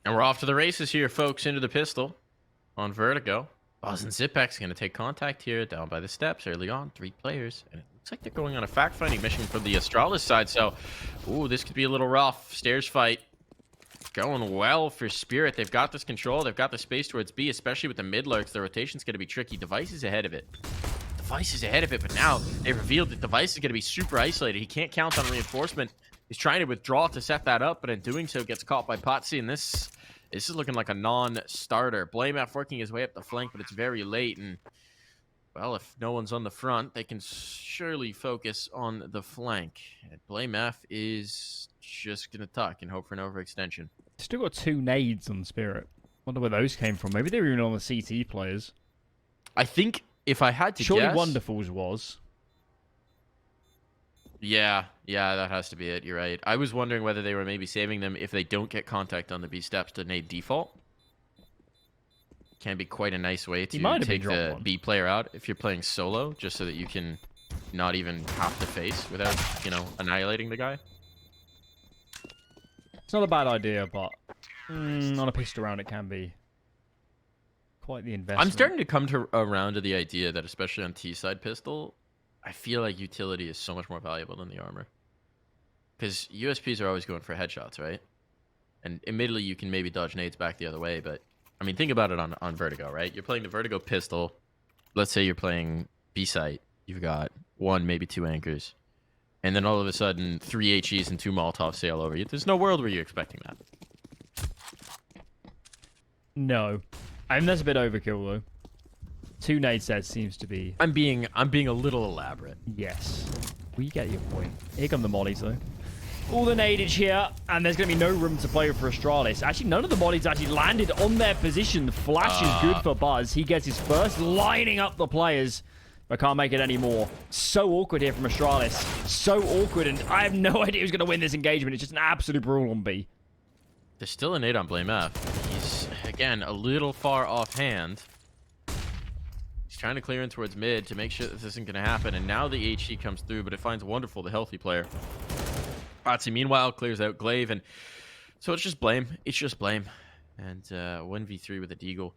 And we're off to the races here, folks, into the pistol on Vertigo. Buzz and Zipex going to take contact here down by the steps early on. 3 players. And it looks like they're going on a fact-finding mission from the Astralis side. So, ooh, this could be a little rough. Stairs fight going well for Spirit. They've got this control. They've got the space towards B, especially with the mid-lurks. The rotation's going to be tricky. Device is ahead of it. Device is ahead of it, but now they revealed that Device is going to be super isolated. He can't count on reinforcement. He's trying to withdraw to set that up, but in doing so gets caught by Potsy, and this is looking like a non-starter. Blame F working his way up the flank, but it's very late, and well, if no one's on the front, they can surely focus on the flank. And Blame F is just going to tuck and hope for an overextension. Still got 2 nades on Spirit. Wonder where those came from. Maybe they were even on the CT players. I think if I had to Surely guess... Wonderfuls was. Yeah, that has to be it. You're right. I was wondering whether they were maybe saving them if they don't get contact on the B steps to nade default. Can be quite a nice way to take the B player out if you're playing solo, just so that you can not even have to face without, you know, annihilating the guy. It's not a bad idea, but on a pistol round it can be quite the investment. I'm starting to come around to the idea that, especially on T-side pistol, I feel like utility is so much more valuable than the armor. Because USPs are always going for headshots, right? And admittedly, you can maybe dodge nades back the other way, but I mean, think about it on Vertigo, right? You're playing the Vertigo pistol. Let's say you're playing B-site. You've got 1, maybe 2 anchors. And then all of a sudden, 3 HEs and 2 Molotovs sail over you. There's no world where you're expecting that. No. I mean, that's a bit overkill, though. 2 nade sets seems to be... I'm being a little elaborate. Yes. We get your point. Here come the mollies, though. All the nadage here, and there's going to be no room to play for Astralis. Actually, none of the mollies actually landed on their position. The flash is good for Buzz. He gets his first, lining up the players, but can't make it anymore. So awkward here from Astralis. So awkward, and I have no idea who's going to win this engagement. It's just an absolute brawl on B. There's still a nade on Blame F. He's, again, a little far offhand. He's trying to clear in towards mid to make sure that this isn't going to happen, and now the HE comes through, but it finds Wonderful, the healthy player. Potsy, meanwhile, clears out Glaive, and so it's just Blame. It's just Blame. And 1v3 with a Deagle.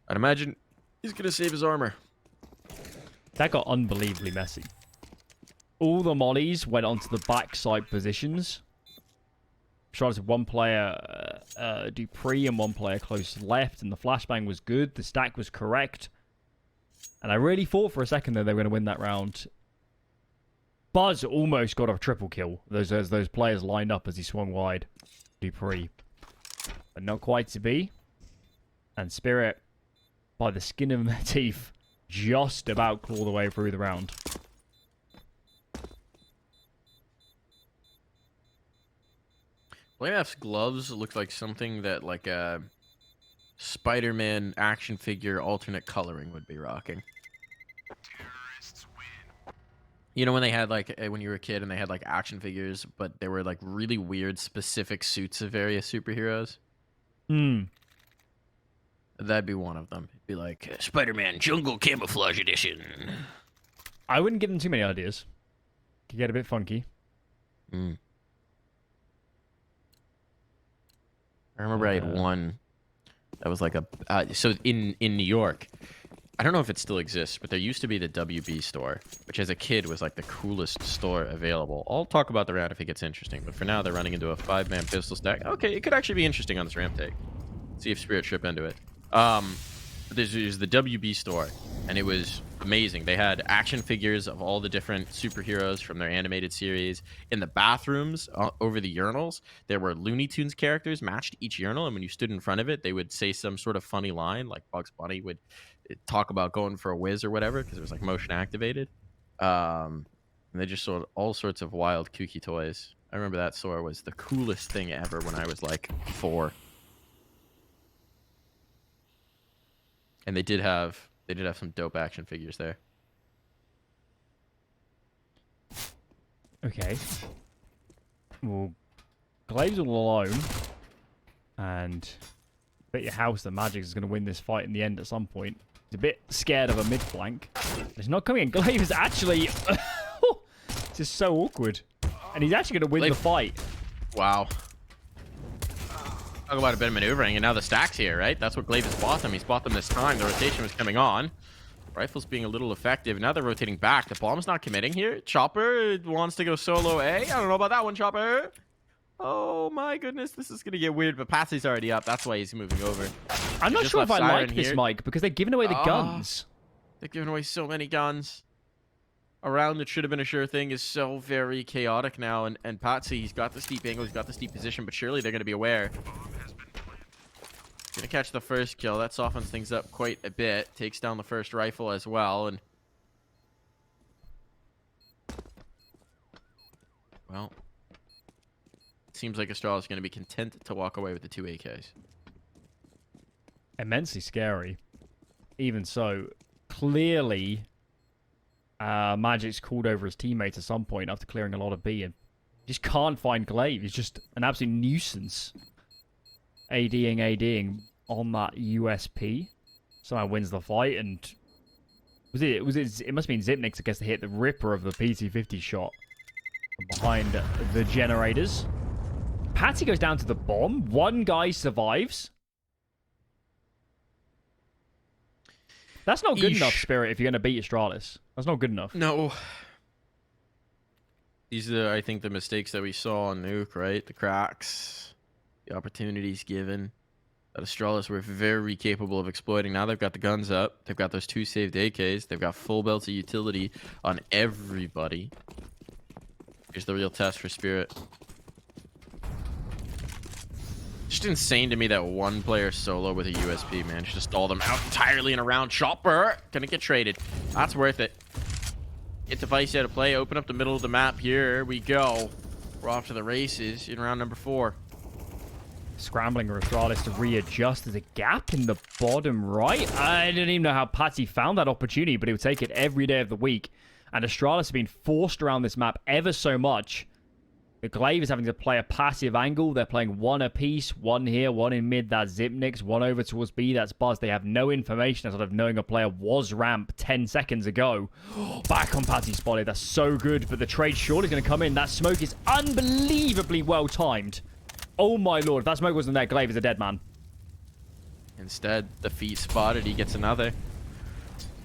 I'd imagine he's going to save his armor. That got unbelievably messy. All the mollies went onto the backside positions. Charlotte had 1 player Dupree and 1 player close left, and the flashbang was good. The stack was correct. And I really thought for a second that they were going to win that round. Buzz almost got a triple kill. Those players lined up as he swung wide. Dupree. But not quite to be. And Spirit, by the skin of their teeth, just about claw the way through the round. Blame F's gloves look like something that like a Spider-Man action figure alternate coloring would be rocking. You know when they had like, when you were a kid and they had like action figures, but they were like really weird specific suits of various superheroes? That'd be one of them. It'd be like Spider-Man Jungle Camouflage Edition. I wouldn't give them too many ideas. Could get a bit funky. I remember I had one that was like a... so in New York... I don't know if it still exists, but there used to be the WB store, which as a kid was like the coolest store available. I'll talk about the round if it gets interesting, but for now they're running into a 5-man pistol stack. Okay, it could actually be interesting on this ramp take. See if Spirit trip into it. There's the WB store, and it was amazing. They had action figures of all the different superheroes from their animated series. In the bathrooms, over the urinals, there were Looney Tunes characters matched each urinal, and when you stood in front of it, they would say some sort of funny line, like Bugs Bunny would talk about going for a whiz or whatever, because it was like motion activated. And they just sold all sorts of wild, kooky toys. I remember that store was the coolest thing ever when I was like 4. And they did have some dope action figures there. Okay. Well, Glaive's all alone. And bet your house that Magic is going to win this fight in the end at some point. He's a bit scared of a mid flank. He's not coming in. Glaive is actually... It's just so awkward. And he's actually going to win the fight. Wow. Talk about a bit of maneuvering, and now the stack's here, right? That's what Glaive has bought them. He's bought them this time. The rotation was coming on. Rifle's being a little effective. Now they're rotating back. The bomb's not committing here. Chopper wants to go solo A. I don't know about that one, Chopper. Oh my goodness, this is gonna get weird, but Patsy's already up. That's why he's moving over. I'm not sure if I like this, here. Mike, because they're giving away the guns. They're giving away so many guns. A round that should have been a sure thing is so very chaotic now, and Patsy, he's got the steep angle, he's got the steep position, but surely they're gonna be aware. Gonna catch the first kill. That softens things up quite a bit. Takes down the first rifle as well, and well, it seems like Astralis is gonna be content to walk away with the 2 AKs. Immensely scary. Even so, clearly, Magic's called over his teammates at some point after clearing a lot of B, and just can't find Glaive. He's just an absolute nuisance. ADing on that USP. Somehow wins the fight, and it must have been Zipnix that gets to hit the ripper of the PT-50 shot from behind the generators. Patty goes down to the bomb. One guy survives. That's not good enough, Spirit, if you're going to beat Astralis. That's not good enough. No. These are, I think, the mistakes that we saw on Nuke, right? The cracks, the opportunities given. That Astralis were very capable of exploiting. Now they've got the guns up. They've got those 2 saved AKs. They've got full belts of utility on everybody. Here's the real test for Spirit. Just insane to me that one player solo with a USP managed to stall them out entirely in a round. Chopper gonna get traded. That's worth it. Get Device out of play. Open up the middle of the map. Here we go. We're off to the races in round number 4. Scrambling Astralis to readjust. There's a gap in the bottom right. I didn't even know how Patsy found that opportunity, but he would take it every day of the week. And Astralis have been forced around this map ever so much. The Glaive is having to play a passive angle. They're playing one apiece. One here, one in mid. That's Zipnix. One over towards B. That's Buzz. They have no information outside of knowing a player was ramp 10 seconds ago. Back on Patsy spotted. That's so good. But the trade surely is going to come in. That smoke is unbelievably well timed. Oh my lord. If that smoke wasn't there, Glaive is a dead man. Instead, the feet spotted. He gets another.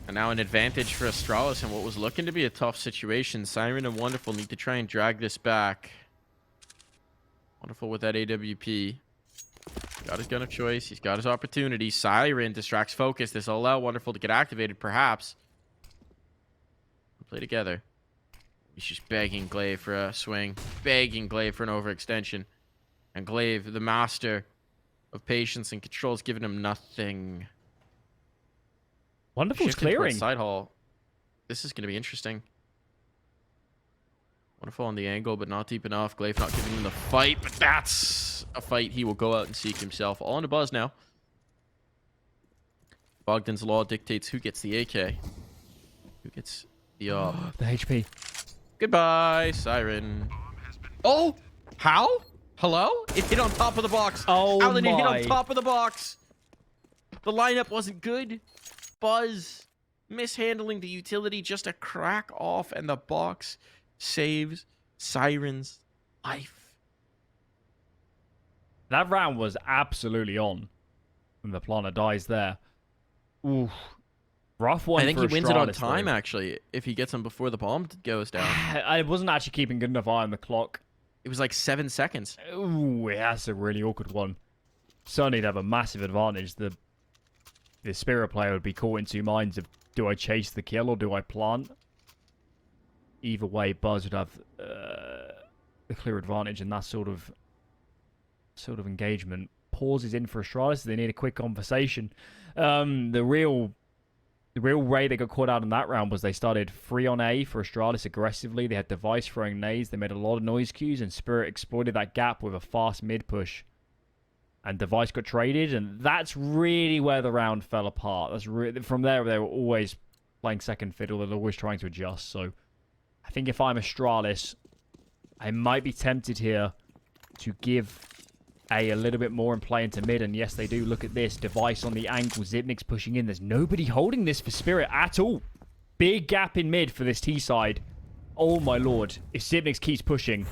And now an advantage for Astralis in what was looking to be a tough situation. Siren and Wonderful need to try and drag this back. Wonderful with that AWP. Got his gun of choice. He's got his opportunity. Siren distracts focus. This will allow Wonderful to get activated, perhaps. We'll play together. He's just begging Glaive for a swing. Begging Glaive for an overextension. And Glaive, the master of patience and control, is giving him nothing. Wonderful's clearing. Side hall. This is going to be interesting. Wonderful on the angle, but not deep enough. Glaive not giving him the fight, but that's a fight he will go out and seek himself. All in a buzz now. Bogdan's law dictates who gets the AK. Who gets the the HP. Goodbye, Siren. Oh! How? Hello? It hit on top of the box. Oh Alan, my. it hit on top of the box. The lineup wasn't good. Buzz mishandling the utility, just a crack off, and the box saves Siren's life. That round was absolutely on when the planner dies there. Ooh. Rough one. I think for he wins it on Astralis, time, though. actually, if he gets him before the bomb goes down. I wasn't actually keeping good enough eye on the clock. It was like 7 seconds. Ooh, that's a really awkward one. Certainly, they'd have a massive advantage. The Spirit player would be caught in 2 minds of, do I chase the kill or do I plant? Either way, Buzz would have the clear advantage in that sort of engagement. Pauses in for Astralis. They need a quick conversation. The real way they got caught out in that round was they started 3 on A for Astralis aggressively. They had Device throwing nades. They made a lot of noise cues, and Spirit exploited that gap with a fast mid push. And Device got traded, and that's really where the round fell apart. From there, they were always playing second fiddle. They're always trying to adjust. So I think if I'm Astralis, I might be tempted here to give A little bit more and play into mid. And yes, they do. Look at this. Device on the ankle. Zipnix pushing in. There's nobody holding this for Spirit at all. Big gap in mid for this T side. Oh my lord. If Zipnix keeps pushing,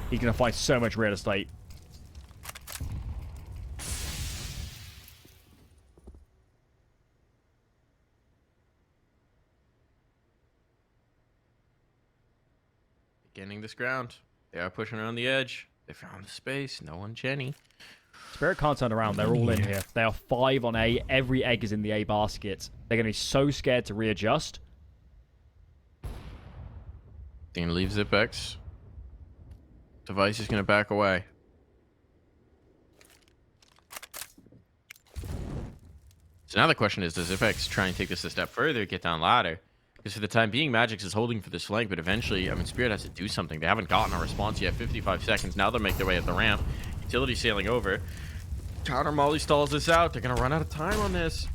he's going to find so much real estate. this ground. They are pushing around the edge. They found the space. No one, Jenny. Spirit can't turn around. They're all in here. They are 5 on A. Every egg is in the A basket. They're going to be so scared to readjust. They're going to leave Zipex. Device is going to back away. So now the question is, does Zipex try and take this a step further, get down ladder? Because for the time being, Magix is holding for this flank, but eventually, I mean, Spirit has to do something. They haven't gotten a response yet. 55 seconds. Now they'll make their way up the ramp. Utility sailing over. Counter Molly stalls this out. They're going to run out of time on this.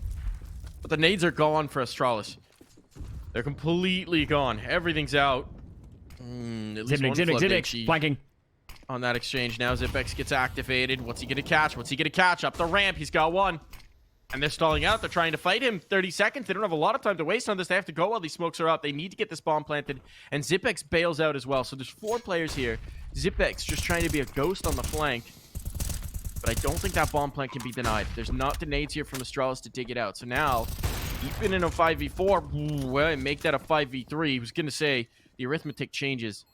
But the nades are gone for Astralis. They're completely gone. Everything's out. Zipnix, flanking. On that exchange now, Zipex gets activated. What's he going to catch? What's he going to catch? Up the ramp. He's got one. And they're stalling out. They're trying to fight him. 30 seconds. They don't have a lot of time to waste on this. They have to go while these smokes are up. They need to get this bomb planted. And Zipex bails out as well. So there's 4 players here. Zipex just trying to be a ghost on the flank. But I don't think that bomb plant can be denied. There's not the nades here from Astralis to dig it out. So now, even in a 5v4, well, make that a 5v3. He was going to say the arithmetic changes.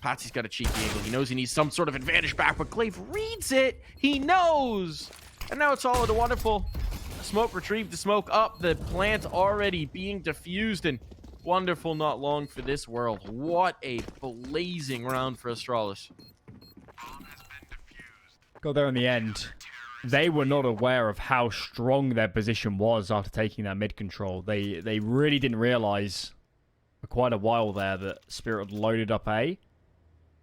Patsy's got a cheeky angle. He knows he needs some sort of advantage back, but Glaive reads it. He knows. And now it's all the wonderful smoke retrieved, the smoke up, the plant already being diffused, and wonderful not long for this world. What a blazing round for Astralis. Got there in the end. They were not aware of how strong their position was after taking that mid control. They really didn't realize for quite a while there that Spirit had loaded up A.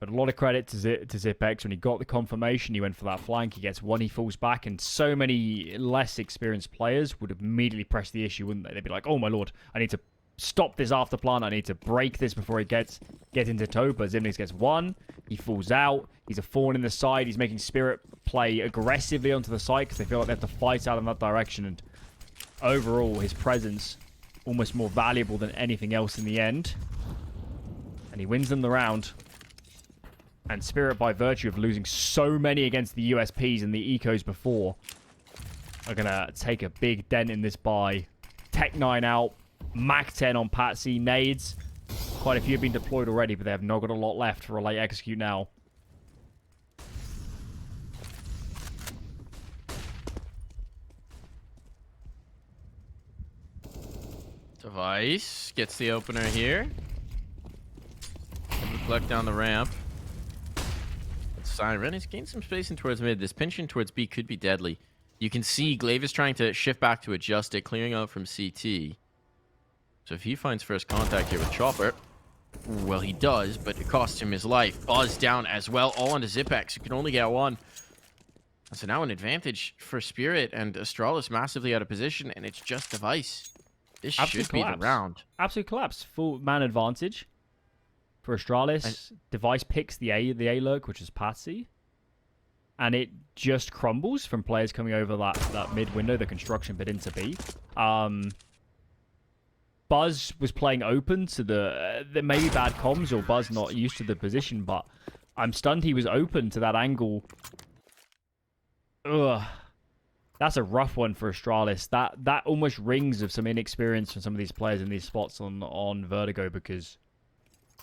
But a lot of credit to Zipex. When he got the confirmation, he went for that flank. He gets one, he falls back, and so many less experienced players would immediately press the issue, wouldn't they? They'd be like, oh my lord, I need to stop this after plant. I need to break this before he gets into toe. But Zipnix gets one. He falls out. He's a thorn in the side. He's making Spirit play aggressively onto the side because they feel like they have to fight out in that direction. And overall, his presence almost more valuable than anything else in the end. And he wins them the round. And Spirit, by virtue of losing so many against the USPs and the Ecos before, are going to take a big dent in this buy. Tech 9 out. Mac 10 on Patsy. Nades. Quite a few have been deployed already, but they have not got a lot left for a late execute now. Device gets the opener here. Reflect down the ramp. Siren has gained some space in towards mid. This pinch in towards B could be deadly. You can see Glaive is trying to shift back to adjust it, clearing out from CT. So if he finds first contact here with Chopper, well, he does, but it costs him his life. Buzz down as well, all onto Zipex, who can only get one. So now an advantage for Spirit, and Astralis massively out of position, and it's just Device. This should be the round. Absolute collapse. Full man advantage for Astralis. Device picks the A lurk, which is Patsy. And it just crumbles from players coming over that mid window, the construction bit into B. Buzz was playing open to the maybe bad comms or Buzz not used to the position, but I'm stunned he was open to that angle. Ugh. That's a rough one for Astralis. That almost rings of some inexperience from some of these players in these spots on Vertigo, because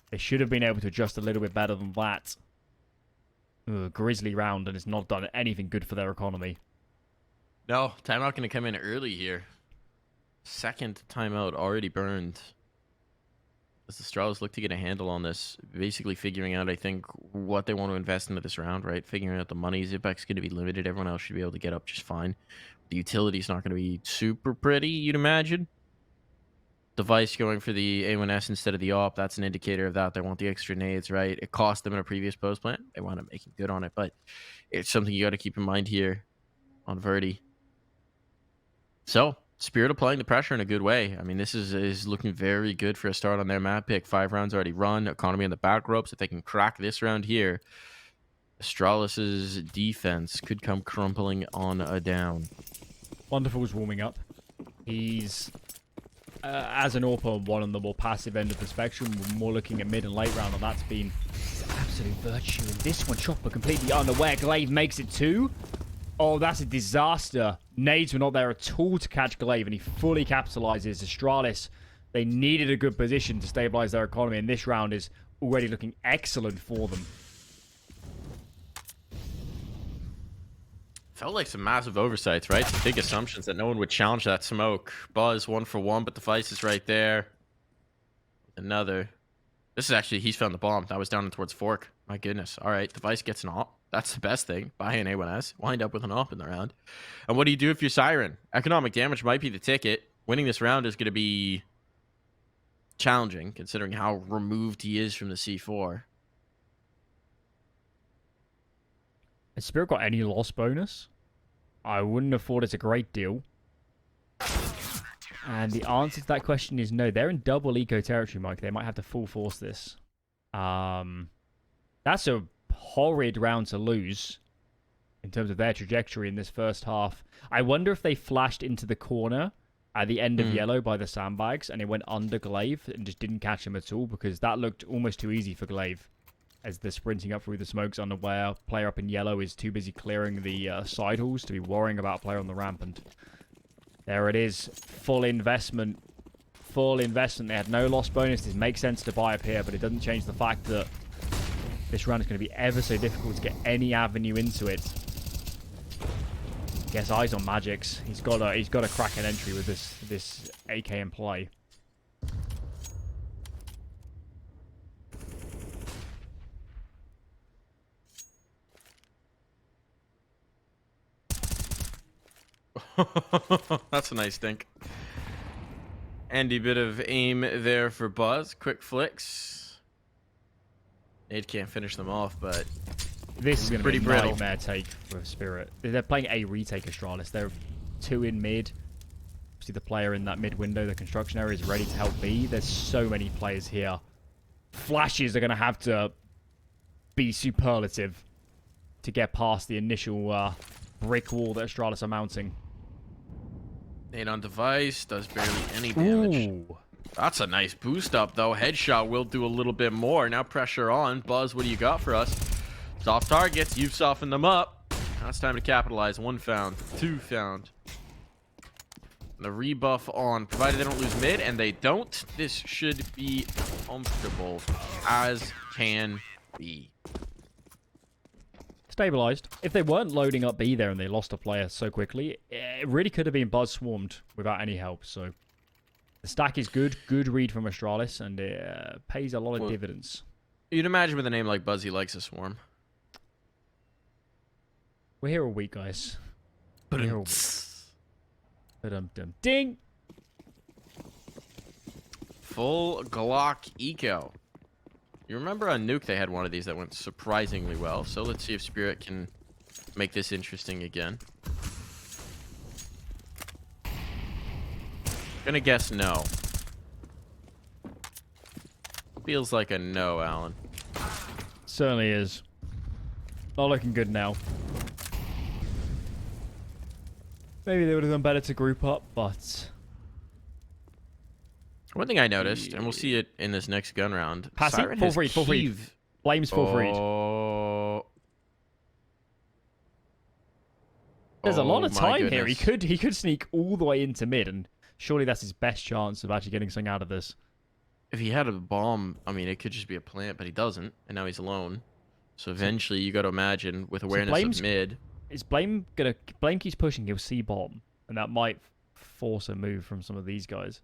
they should have been able to adjust a little bit better than that. Grisly round, and it's not done anything good for their economy. No, timeout going to come in early here. Second timeout already burned. As the Astralis look to get a handle on this, basically figuring out, I think, what they want to invest into this round, right? Figuring out the money. Zipex's going to be limited. Everyone else should be able to get up just fine. The utility's not going to be super pretty, you'd imagine. Device going for the A1S instead of the AWP, that's an indicator of that. They want the extra nades, right? It cost them in a previous post plant. They wound up making good on it, but it's something you got to keep in mind here on Verti. So, Spirit applying the pressure in a good way. I mean, this is looking very good for a start on their map pick. 5 rounds already run. Economy on the back ropes. If they can crack this round here, Astralis' defense could come crumpling on a down. Wonderful's warming up. He's, as an AWP, one on the more passive end of the spectrum. We're more looking at mid and late round, and that's been absolute virtue. And this one, Chopper completely unaware. Glaive makes it 2. Oh, that's a disaster. Nades were not there at all to catch Glaive, and he fully capitalizes. Astralis, they needed a good position to stabilize their economy, and this round is already looking excellent for them. Felt like some massive oversights, right? Some big assumptions that no one would challenge that smoke. Buzz 1 for 1, but the Device is right there. Another. This is actually, he's found the bomb. That was down towards Fork. My goodness. All right, Device gets an op. That's the best thing. Buy an A1S. Wind up with an op in the round. And what do you do if you're Siren? Economic damage might be the ticket. Winning this round is going to be challenging, considering how removed he is from the C4. Has Spirit got any loss bonus? I wouldn't have thought it's a great deal. And the answer to that question is no. They're in double eco territory, Mike. They might have to full force this. That's a horrid round to lose in terms of their trajectory in this first half. I wonder if they flashed into the corner at the end of yellow by the sandbags and it went under Glaive and just didn't catch him at all, because that looked almost too easy for Glaive as they're sprinting up through the smokes unaware. Player up in yellow is too busy clearing the side halls to be worrying about a player on the ramp. And there it is. Full investment. Full investment. They had no loss bonus. This makes sense to buy up here, but it doesn't change the fact that this round is going to be ever so difficult to get any avenue into it. Guess eyes on Magix. He's got to crack an entry with this AK in play. That's a nice dink. And a bit of aim there for Buzz. Quick flicks. Nade can't finish them off, but this is going to be a brittle. nightmare take for Spirit. They're playing a retake Astralis. They're 2 in mid. See the player in that mid window, the construction area, is ready to help B. There's so many players here. Flashes are going to have to be superlative to get past the initial brick wall that Astralis are mounting. Nade on Device does barely any damage. Ooh. That's a nice boost up, though. Headshot will do a little bit more. Now pressure on. Buzz, what do you got for us? Soft targets. You've softened them up. Now it's time to capitalize. 1 found. 2 found. The rebuff on. Provided they don't lose mid, and they don't. This should be comfortable as can be. Stabilized. If they weren't loading up B there and they lost a player so quickly, it really could have been Buzz swarmed without any help. So the stack is good. Good read from Astralis, and it pays a lot of dividends. You'd imagine with a name like Buzz, he likes a swarm. We're here all week, guys. We're here all week. Ding! Full Glock eco. You remember on Nuke they had one of these that went surprisingly well. So let's see if Spirit can make this interesting again. Gonna guess no. Feels like a no, Alan. Certainly is. Not looking good now. Maybe they would have done better to group up, but... One thing I noticed, and we'll see it in this next gun round. Pass it. Full free, full free. Flames full free. Oh. There's a lot of time goodness. here. He could sneak all the way into mid, and surely that's his best chance of actually getting something out of this. If he had a bomb, I mean, it could just be a plant, but he doesn't, and now he's alone. So eventually, you got to imagine, with awareness of mid... Is Blame gonna... Blame keeps pushing, he'll see bomb, and that might force a move from some of these guys.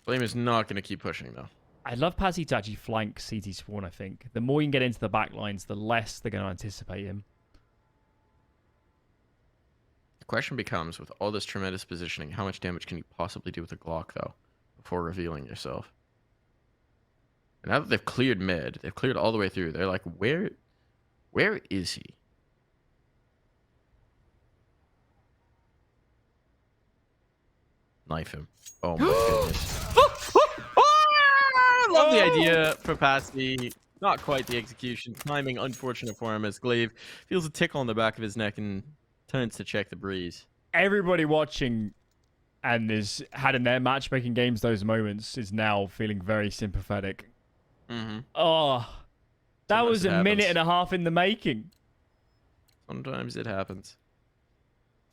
Blame is not going to keep pushing, though. I'd love Pazzy to actually flank CT Spawn, I think. The more you can get into the back lines, the less they're going to anticipate him. The question becomes, with all this tremendous positioning, how much damage can you possibly do with a Glock, though, before revealing yourself? And now that they've cleared mid, they've cleared all the way through, they're like, where is he? Knife him. Oh my goodness. I love the idea for Passy. Not quite the execution. Timing unfortunate for him as Glaive feels a tickle on the back of his neck and turns to check the breeze. Everybody watching and is had in their matchmaking games those moments is now feeling very sympathetic. Oh, that was a minute and a half in the making. Sometimes it happens.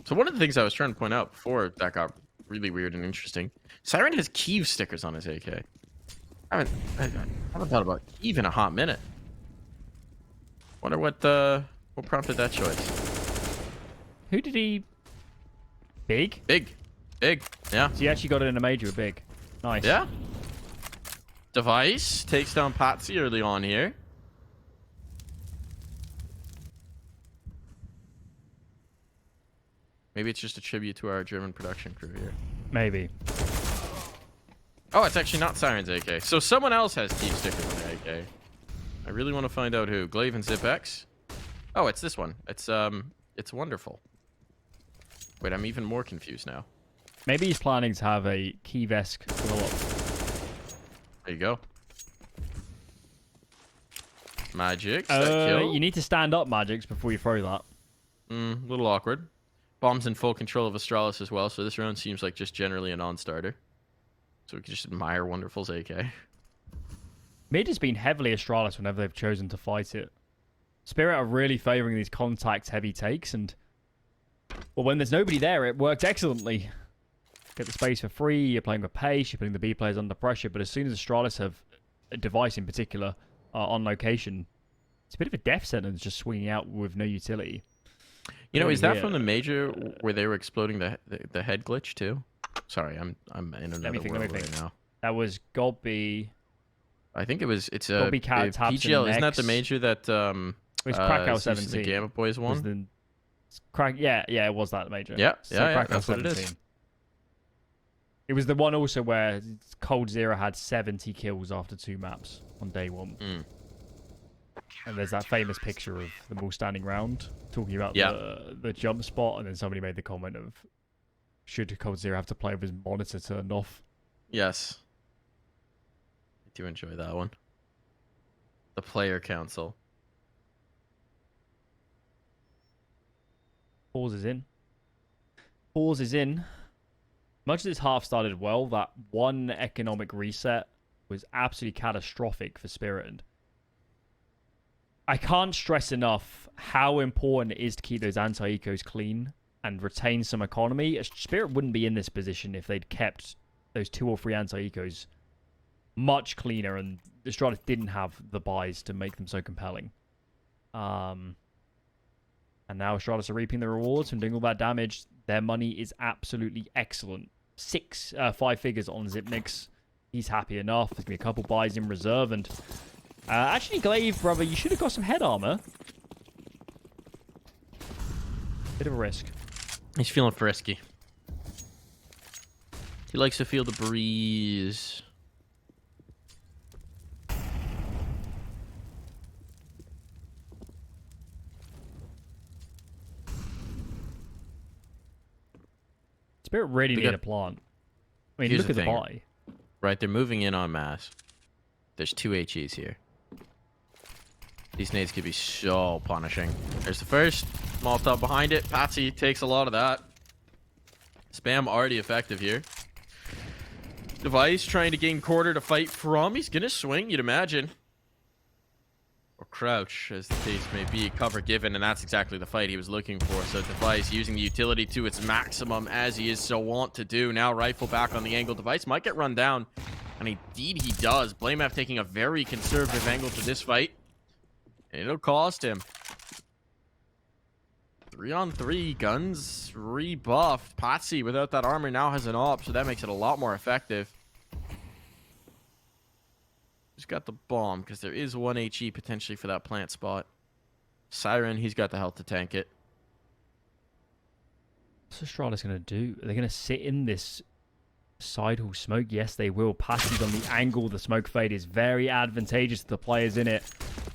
So one of the things I was trying to point out before that got really weird and interesting, Siren has Kiev stickers on his AK. I haven't thought about even a hot minute. Wonder what prompted that choice. Who did he... Big? Big. Yeah. So he actually got it in a major with Big. Nice. Yeah. Device takes down Patsy early on here. Maybe it's just a tribute to our German production crew here. Maybe. Oh, it's actually not Siren's AK. So someone else has Team Stickers on the AK. I really want to find out who. Glaive and Zipex. Oh, it's this one. It's wonderful. Wait, I'm even more confused now. Maybe he's planning to have a Kiev-esque blow-up. There you go. Magics. That kill. You need to stand up, Magics, before you throw that. A little awkward. Bomb's in full control of Astralis as well, so this round seems like just generally a non-starter. So we can just admire Wonderful's AK. Mid has been heavily Astralis whenever they've chosen to fight it. Spirit are really favouring these contact-heavy takes, and... Well, when there's nobody there, it works excellently. Get the space for free, you're playing with pace, you're putting the B players under pressure, but as soon as Astralis have a device in particular on location, it's a bit of a death sentence just swinging out with no utility. You know, is that from the major where they were exploding the head glitch too? Sorry, I'm in another world right now. That was Gobby. I think it's Gobby Cat PGL. Isn't that the major that it was Krakow 17. The Gamma Boys won? Yeah, it was that major. Yeah, so yeah, Krakow that's 17. what it is. It was the one also where Cold Zero had 70 kills after 2 maps on day 1. And there's that famous picture of them all standing round talking about the jump spot, and then somebody made the comment of, should Cold Zero have to play with his monitor turned off? Yes. I do enjoy that one. The player council. Pause is in. Pause is in. Much as this half started well, that one economic reset was absolutely catastrophic for Spirit. And I can't stress enough how important it is to keep those anti-ecos clean and retain some economy. Spirit wouldn't be in this position if they'd kept those 2 or 3 anti-ecos much cleaner, and Astralis didn't have the buys to make them so compelling. And now Astralis are reaping the rewards from doing all that damage. Their money is absolutely excellent. 5 figures on Zipnix. He's happy enough. There's going to be a couple buys in reserve. And actually, Glaive, brother, you should have got some head armor. Bit of a risk. He's feeling frisky. He likes to feel the breeze. Spirit really need a plant. I mean, look at the buy. Right, they're moving in en masse. There's 2 HEs here. These nades could be so punishing. There's the first. Molotov behind it. Patsy takes a lot of that. Spam already effective here. Device trying to gain quarter to fight from. He's going to swing, you'd imagine. Or crouch, as the case may be. Cover given, and that's exactly the fight he was looking for. So Device using the utility to its maximum, as he is so wont to do. Now rifle back on the angle. Device might get run down, and indeed he does. Blamef taking a very conservative angle to this fight, and it'll cost him. 3-on-3, guns rebuffed. Patsy without that armor now has an op, so that makes it a lot more effective. He's got the bomb, because there is 1 HE potentially for that plant spot. Siren, he's got the health to tank it. What's Astralis going to do? Are they going to sit in this side hall smoke? Yes, they will. Patsy's on the angle. The smoke fade is very advantageous to the players in it.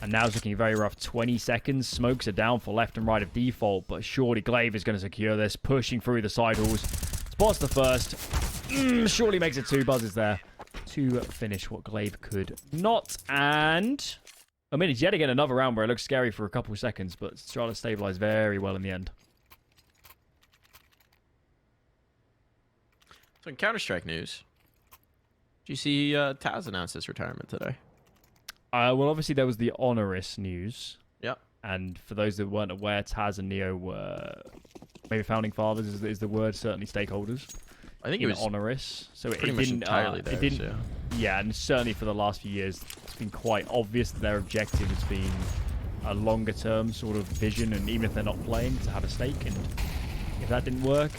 And now it's looking very rough. 20 seconds. Smokes are down for left and right of default, but surely Glaive is going to secure this. Pushing through the side halls. Spots the first. Surely makes it 2 buzzes there to finish what Glaive could not. And I mean, it's yet again another round where it looks scary for a couple of seconds, but Astralis stabilized very well in the end. So in Counter-Strike news, did you see Taz announced his retirement today? Well, obviously there was the Honoris news. Yep. And for those that weren't aware, Taz and Neo were maybe founding fathers is the word, certainly stakeholders I think it was onerous, so it pretty much didn't. entirely It theirs, didn't. yeah. Yeah, and certainly for the last few years, it's been quite obvious that their objective has been a longer-term sort of vision, and even if they're not playing, to have a stake. And if that didn't work,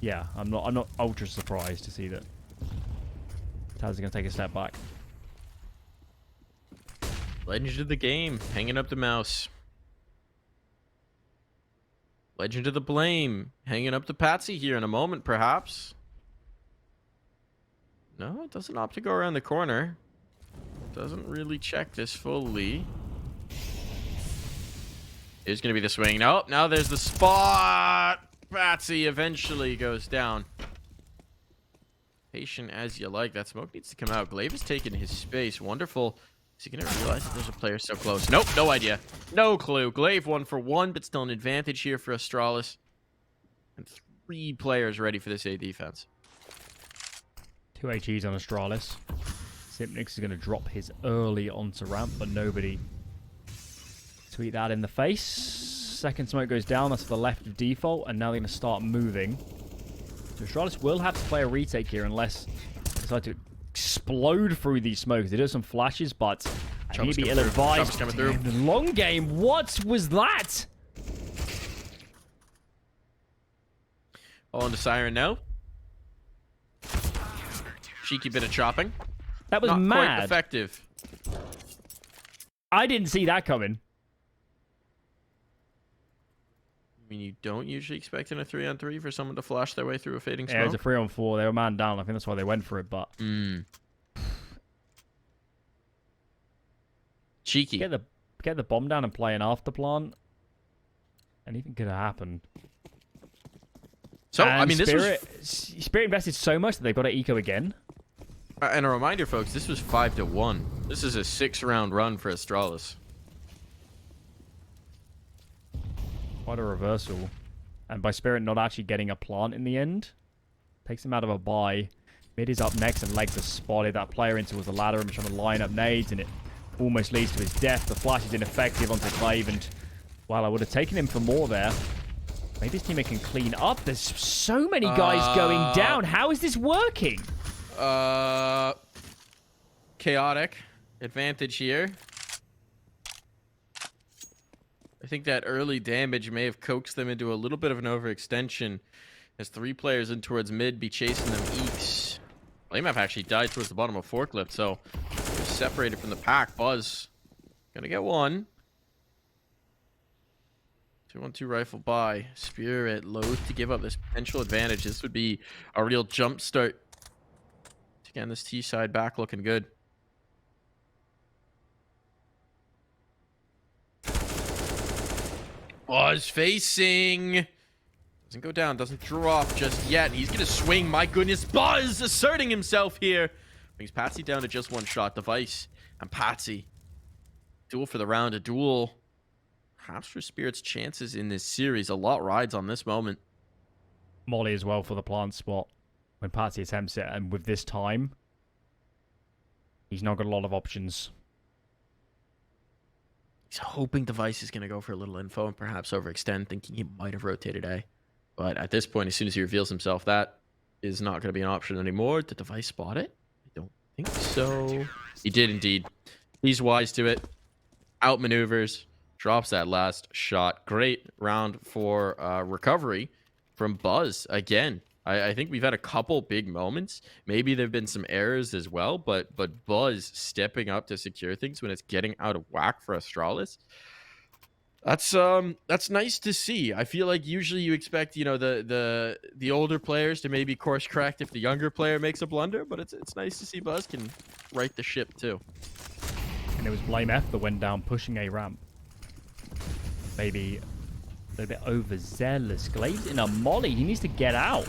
yeah, I'm not ultra surprised to see that Taz is going to take a step back. Legend of the game, hanging up the mouse. Legend of the blame, hanging up the Patsy here in a moment, perhaps. No, it doesn't opt to go around the corner. Doesn't really check this fully. Here's going to be the swing. Nope, now there's the spot. Patsy eventually goes down. Patient as you like. That smoke needs to come out. Glaive has taken his space. Wonderful. Is he going to realize that there's a player so close? Nope, no idea. No clue. Glaive 1-for-1, but still an advantage here for Astralis. And 3 players ready for this A defense. 2 HEs on Astralis. Simpnix is going to drop his early onto ramp, but nobody tweet that in the face. Second smoke goes down. That's to the left of default, and now they're going to start moving. So Astralis will have to play a retake here unless they decide to explode through these smokes. They do some flashes, but I think he'd be ill-advised. The long game. What was that? All into Siren now. Cheeky bit of chopping. That was Not mad. Quite effective. I didn't see that coming. I mean, you don't usually expect in a 3-on-3 for someone to flash their way through a fading smoke. Yeah, it was a 3-on-4. They were man down. I think that's why they went for it, but... Cheeky. Get the bomb down and play an afterplant. Anything could have happened. So, and I mean, this Spirit invested so much that they've got to eco again. And a reminder, folks, this was 5-1. This is a 6-round run for Astralis. Quite a reversal. And by Spirit not actually getting a plant in the end. Takes him out of a bye. Mid is up next and legs are spotted. That player in towards the ladder and trying to line up nades, and it almost leads to his death. The flash is ineffective onto Glaive, and well, I would have taken him for more there. Maybe his teammate can clean up. There's so many guys going down. How is this working? Chaotic advantage here. I think that early damage may have coaxed them into a little bit of an overextension as 3 players in towards mid be chasing them eeks. Flamemap actually died towards the bottom of Forklift, so they're separated from the pack. Buzz gonna get one. 2-1-2 rifle by Spirit, loath to give up this potential advantage. This would be a real jump start. Again, this T side back looking good. Buzz facing. Doesn't go down, doesn't drop just yet. He's going to swing. My goodness, Buzz asserting himself here. Brings Patsy down to just 1 shot. Device and Patsy. Duel for the round. A duel. Perhaps for Spirit's chances in this series. A lot rides on this moment. Molly as well for the plant spot when Patsy attempts it. And with this time, he's not got a lot of options. He's hoping Device is going to go for a little info and perhaps overextend, thinking he might have rotated A. But at this point, as soon as he reveals himself, that is not going to be an option anymore. Did Device spot it? I don't think so. He did indeed. He's wise to it. Outmaneuvers. Drops that last shot. Great round for recovery from Buzz. Again, I think we've had a couple big moments. Maybe there have been some errors as well, but Buzz stepping up to secure things when it's getting out of whack for Astralis. That's nice to see. I feel like usually you expect, you know, the older players to maybe course correct if the younger player makes a blunder, but it's nice to see Buzz can right the ship too. And it was Blame F that went down pushing a ramp. Maybe a little bit overzealous. Glaive's in a molly. He needs to get out.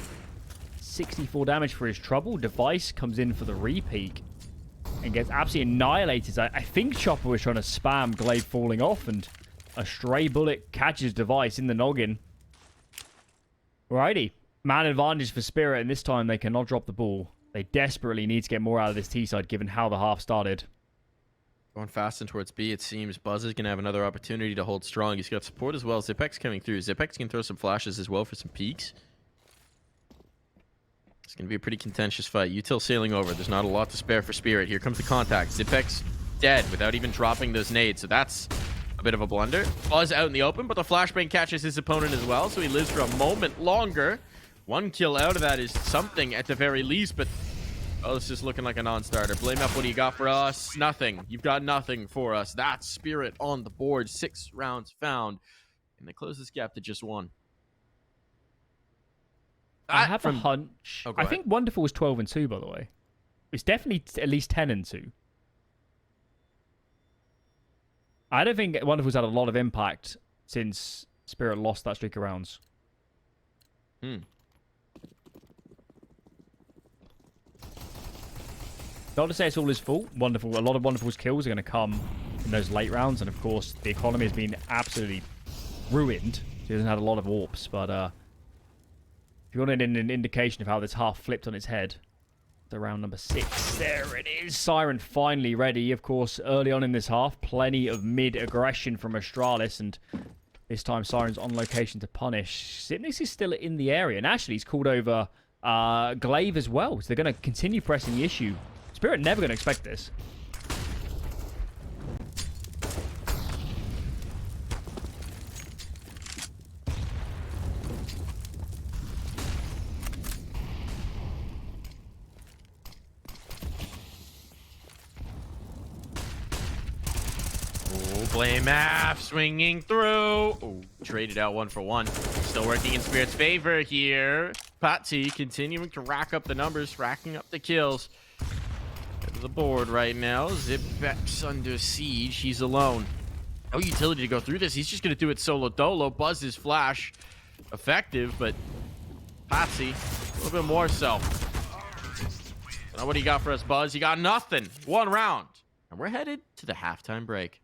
64 damage for his trouble. Device comes in for the repeak and gets absolutely annihilated. I think Chopper was trying to spam Glaive falling off, and a stray bullet catches Device in the noggin. Alrighty. Man advantage for Spirit, and this time they cannot drop the ball. They desperately need to get more out of this T-side given how the half started. Going fast and towards B, it seems. Buzz is going to have another opportunity to hold strong. He's got support as well. Zipex coming through. Zipex can throw some flashes as well for some peaks. going to be a pretty contentious fight. Util sailing over. There's not a lot to spare for Spirit. Here comes the contact. Zipek's dead without even dropping those nades. So that's a bit of a blunder. Buzz out in the open, but the flashbang catches his opponent as well. So he lives for a moment longer. 1 kill out of that is something at the very least. But, oh, this is looking like a non-starter. Blame up, what do you got for us? Nothing. You've got nothing for us. That's Spirit on the board. 6 rounds found. And they close this gap to just 1. I have a hunch. Oh, I think Wonderful was 12-2, by the way. It's definitely at least 10-2. I don't think Wonderful's had a lot of impact since Spirit lost that streak of rounds. Hmm. Not to say it's all his fault. Wonderful. A lot of Wonderful's kills are going to come in those late rounds, and of course, the economy has been absolutely ruined. He hasn't had a lot of AWPs, but if you wanted an indication of how this half flipped on its head, the round number 6. There it is. Siren finally ready. Of course, early on in this half, plenty of mid-aggression from Astralis, and this time Siren's on location to punish. Xypnix is still in the area, and actually he's called over Glaive as well, so they're going to continue pressing the issue. Spirit never going to expect this. Blame app swinging through. Oh, traded out 1 for 1. Still working in Spirit's favor here. Patsy continuing to rack up the numbers, racking up the kills. There's the board right now. Zipek's under siege. He's alone. No utility to go through this. He's just going to do it solo dolo. Buzz's flash effective, but Patsy a little bit more so. Now what do you got for us, Buzz? You got nothing. 1 round. And we're headed to the halftime break.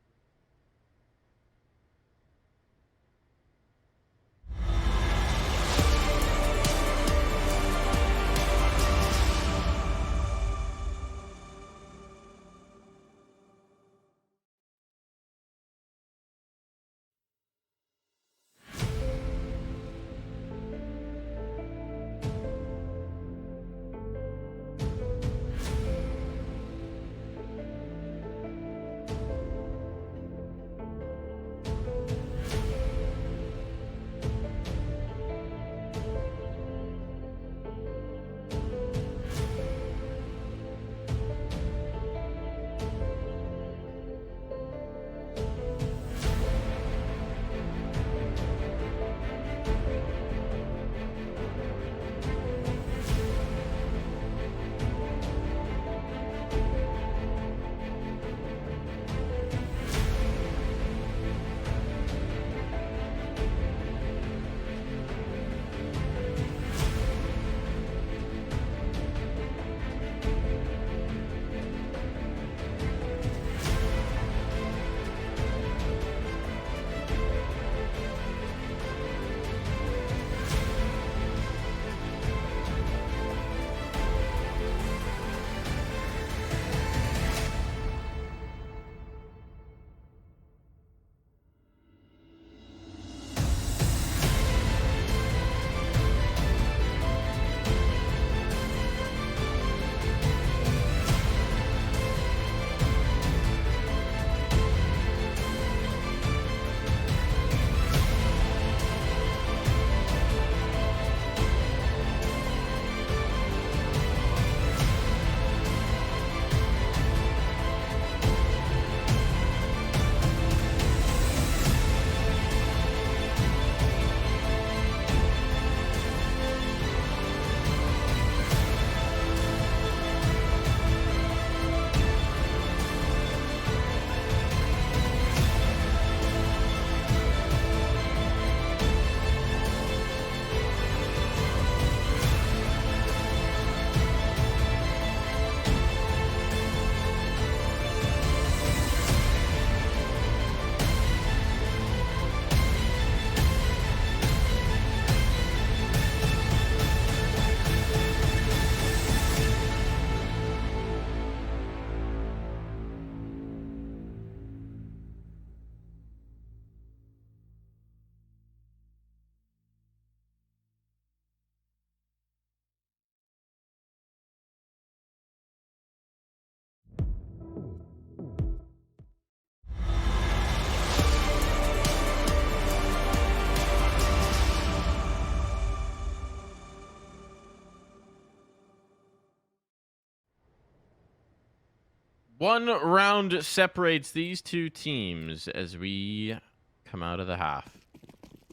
One round separates these two teams as we come out of the half.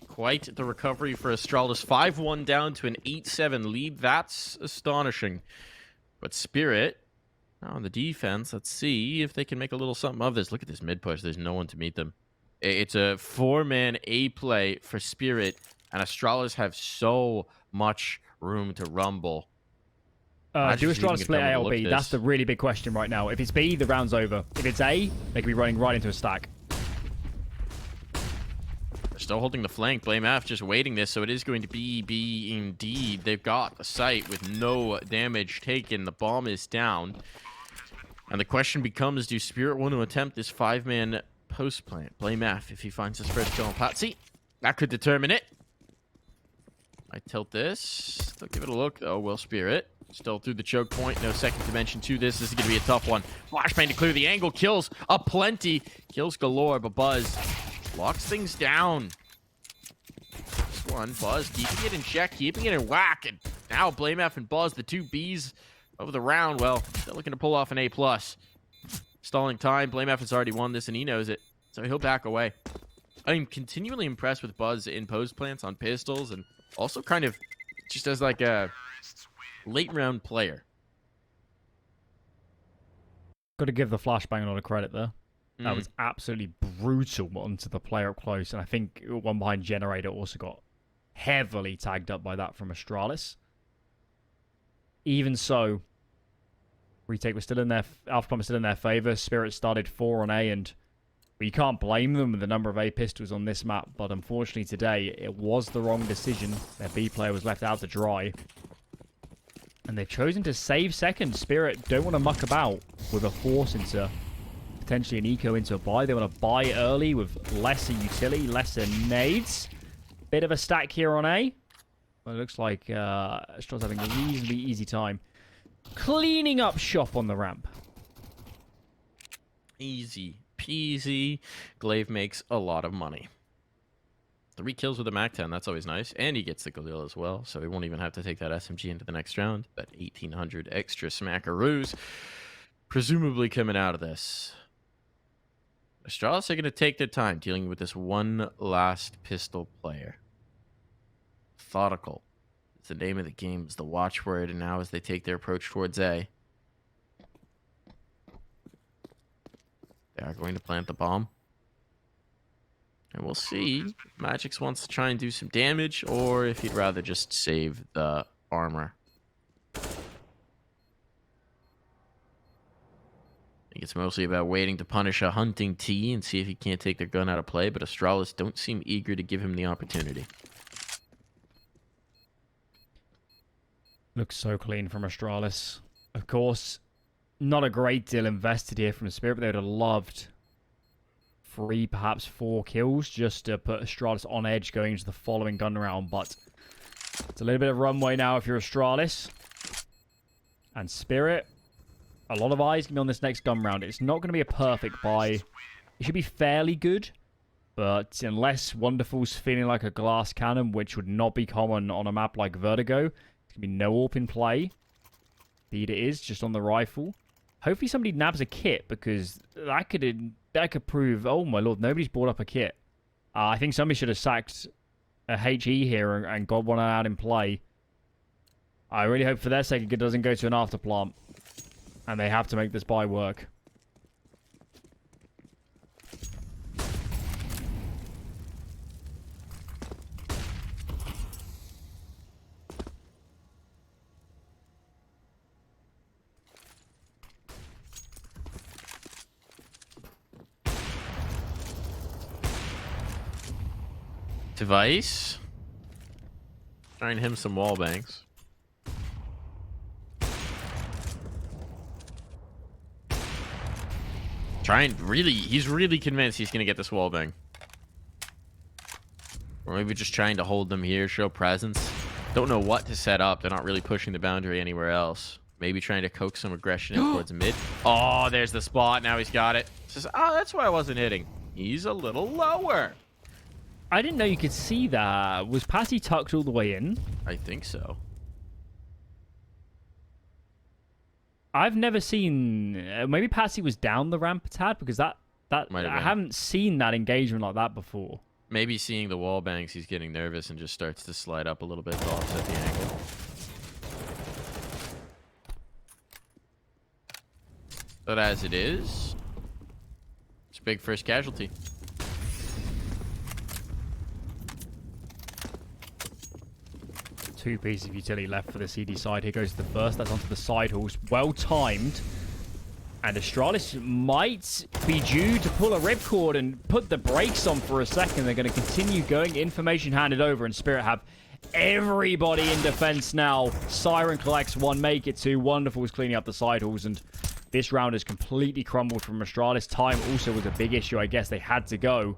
Quite the recovery for Astralis. 5-1 down to an 8-7 lead. That's astonishing. But Spirit, now on the defense, let's see if they can make a little something of this. Look at this mid push. There's no one to meet them. It's a 4-man A play for Spirit, and Astralis have so much room to rumble. Do Astralis split A or B? That's the really big question right now. If it's B, the round's over. If it's A, they could be running right into a stack. They're still holding the flank. Blame F just waiting this, so it is going to be B indeed. They've got a site with no damage taken. The bomb is down. And the question becomes, do Spirit want to attempt this 5-man post plant? Blame F if he finds his first kill on Patsy. That could determine it. I tilt this. Still give it a look, though. Will Spirit. Still through the choke point. No second dimension to this. This is going to be a tough one. Flashbang to clear the angle. Kills aplenty. Kills galore, but Buzz locks things down. This one, Buzz keeping it in check, keeping it in whack. And now Blame F and Buzz, the two Bs of the round. Well, still looking to pull off an A+. Stalling time. Blame F has already won this, and he knows it. So he'll back away. I'm continually impressed with Buzz in post plants on pistols, and also kind of just as like a late round player. Got to give the flashbang a lot of credit there. That was absolutely brutal onto the player up close, and I think one behind Generator also got heavily tagged up by that from Astralis. Even so, retake was still in their Alpha Plum was still in their favor. Spirit started 4 on A, and you can't blame them with the number of A pistols on this map, but unfortunately today it was the wrong decision. Their B player was left out to dry. And they've chosen to save second. Spirit don't want to muck about with a force into potentially an eco into a buy. They want to buy early with lesser utility, lesser nades. Bit of a stack here on A. But it looks like Astralis having a reasonably easy time cleaning up shop on the ramp. Easy peasy. Glaive makes a lot of money. 3 kills with a MAC-10, that's always nice. And he gets the Galil as well, so he won't even have to take that SMG into the next round. That 1,800 extra smackaroos presumably coming out of this. Astralis are going to take their time dealing with this one last pistol player. Methodical is the name of the game, is the watchword, and now as they take their approach towards A, they are going to plant the bomb. And we'll see if Magix wants to try and do some damage, or if he'd rather just save the armor. I think it's mostly about waiting to punish a hunting T and see if he can't take their gun out of play, but Astralis don't seem eager to give him the opportunity. Looks so clean from Astralis. Of course, not a great deal invested here from the Spirit, but they would have loved 3, perhaps 4 kills just to put Astralis on edge going into the following gun round. But it's a little bit of runway now if you're Astralis. And Spirit, a lot of eyes going to be on this next gun round. It's not going to be a perfect buy. It should be fairly good. But unless Wonderful's feeling like a glass cannon, which would not be common on a map like Vertigo, there's going to be no AWP in play. Indeed it is, just on the rifle. Hopefully somebody nabs a kit, because that could prove, oh my lord, nobody's brought up a kit. I think somebody should have sacked a HE here and got one out in play. I really hope for their sake it doesn't go to an afterplant. And they have to make this buy work. Device. Trying him some wall banks. He's really convinced he's going to get this wall bang. Or maybe just trying to hold them here, show presence. Don't know what to set up. They're not really pushing the boundary anywhere else. Maybe trying to coax some aggression in towards mid. Oh, there's the spot. Now he's got it. Says, oh, that's why I wasn't hitting. He's a little lower. I didn't know you could see that. Was Patty tucked all the way in? I think so. I've never seen. Maybe Patsy was down the ramp a tad because that Might have I been. haven't seen that engagement like that before. Maybe seeing the wall bangs, he's getting nervous and just starts to slide up a little bit to offset the angle. But as it is, it's a big first casualty. Two pieces of utility left for the CD side. Here goes the first. That's onto the side halls. Well timed. And Astralis might be due to pull a ripcord and put the brakes on for a second. They're going to continue going. Information handed over, and Spirit have everybody in defense now. Siren collects one, make it two. Wonderful is cleaning up the side halls, and this round has completely crumbled from Astralis. Time also was a big issue. I guess they had to go.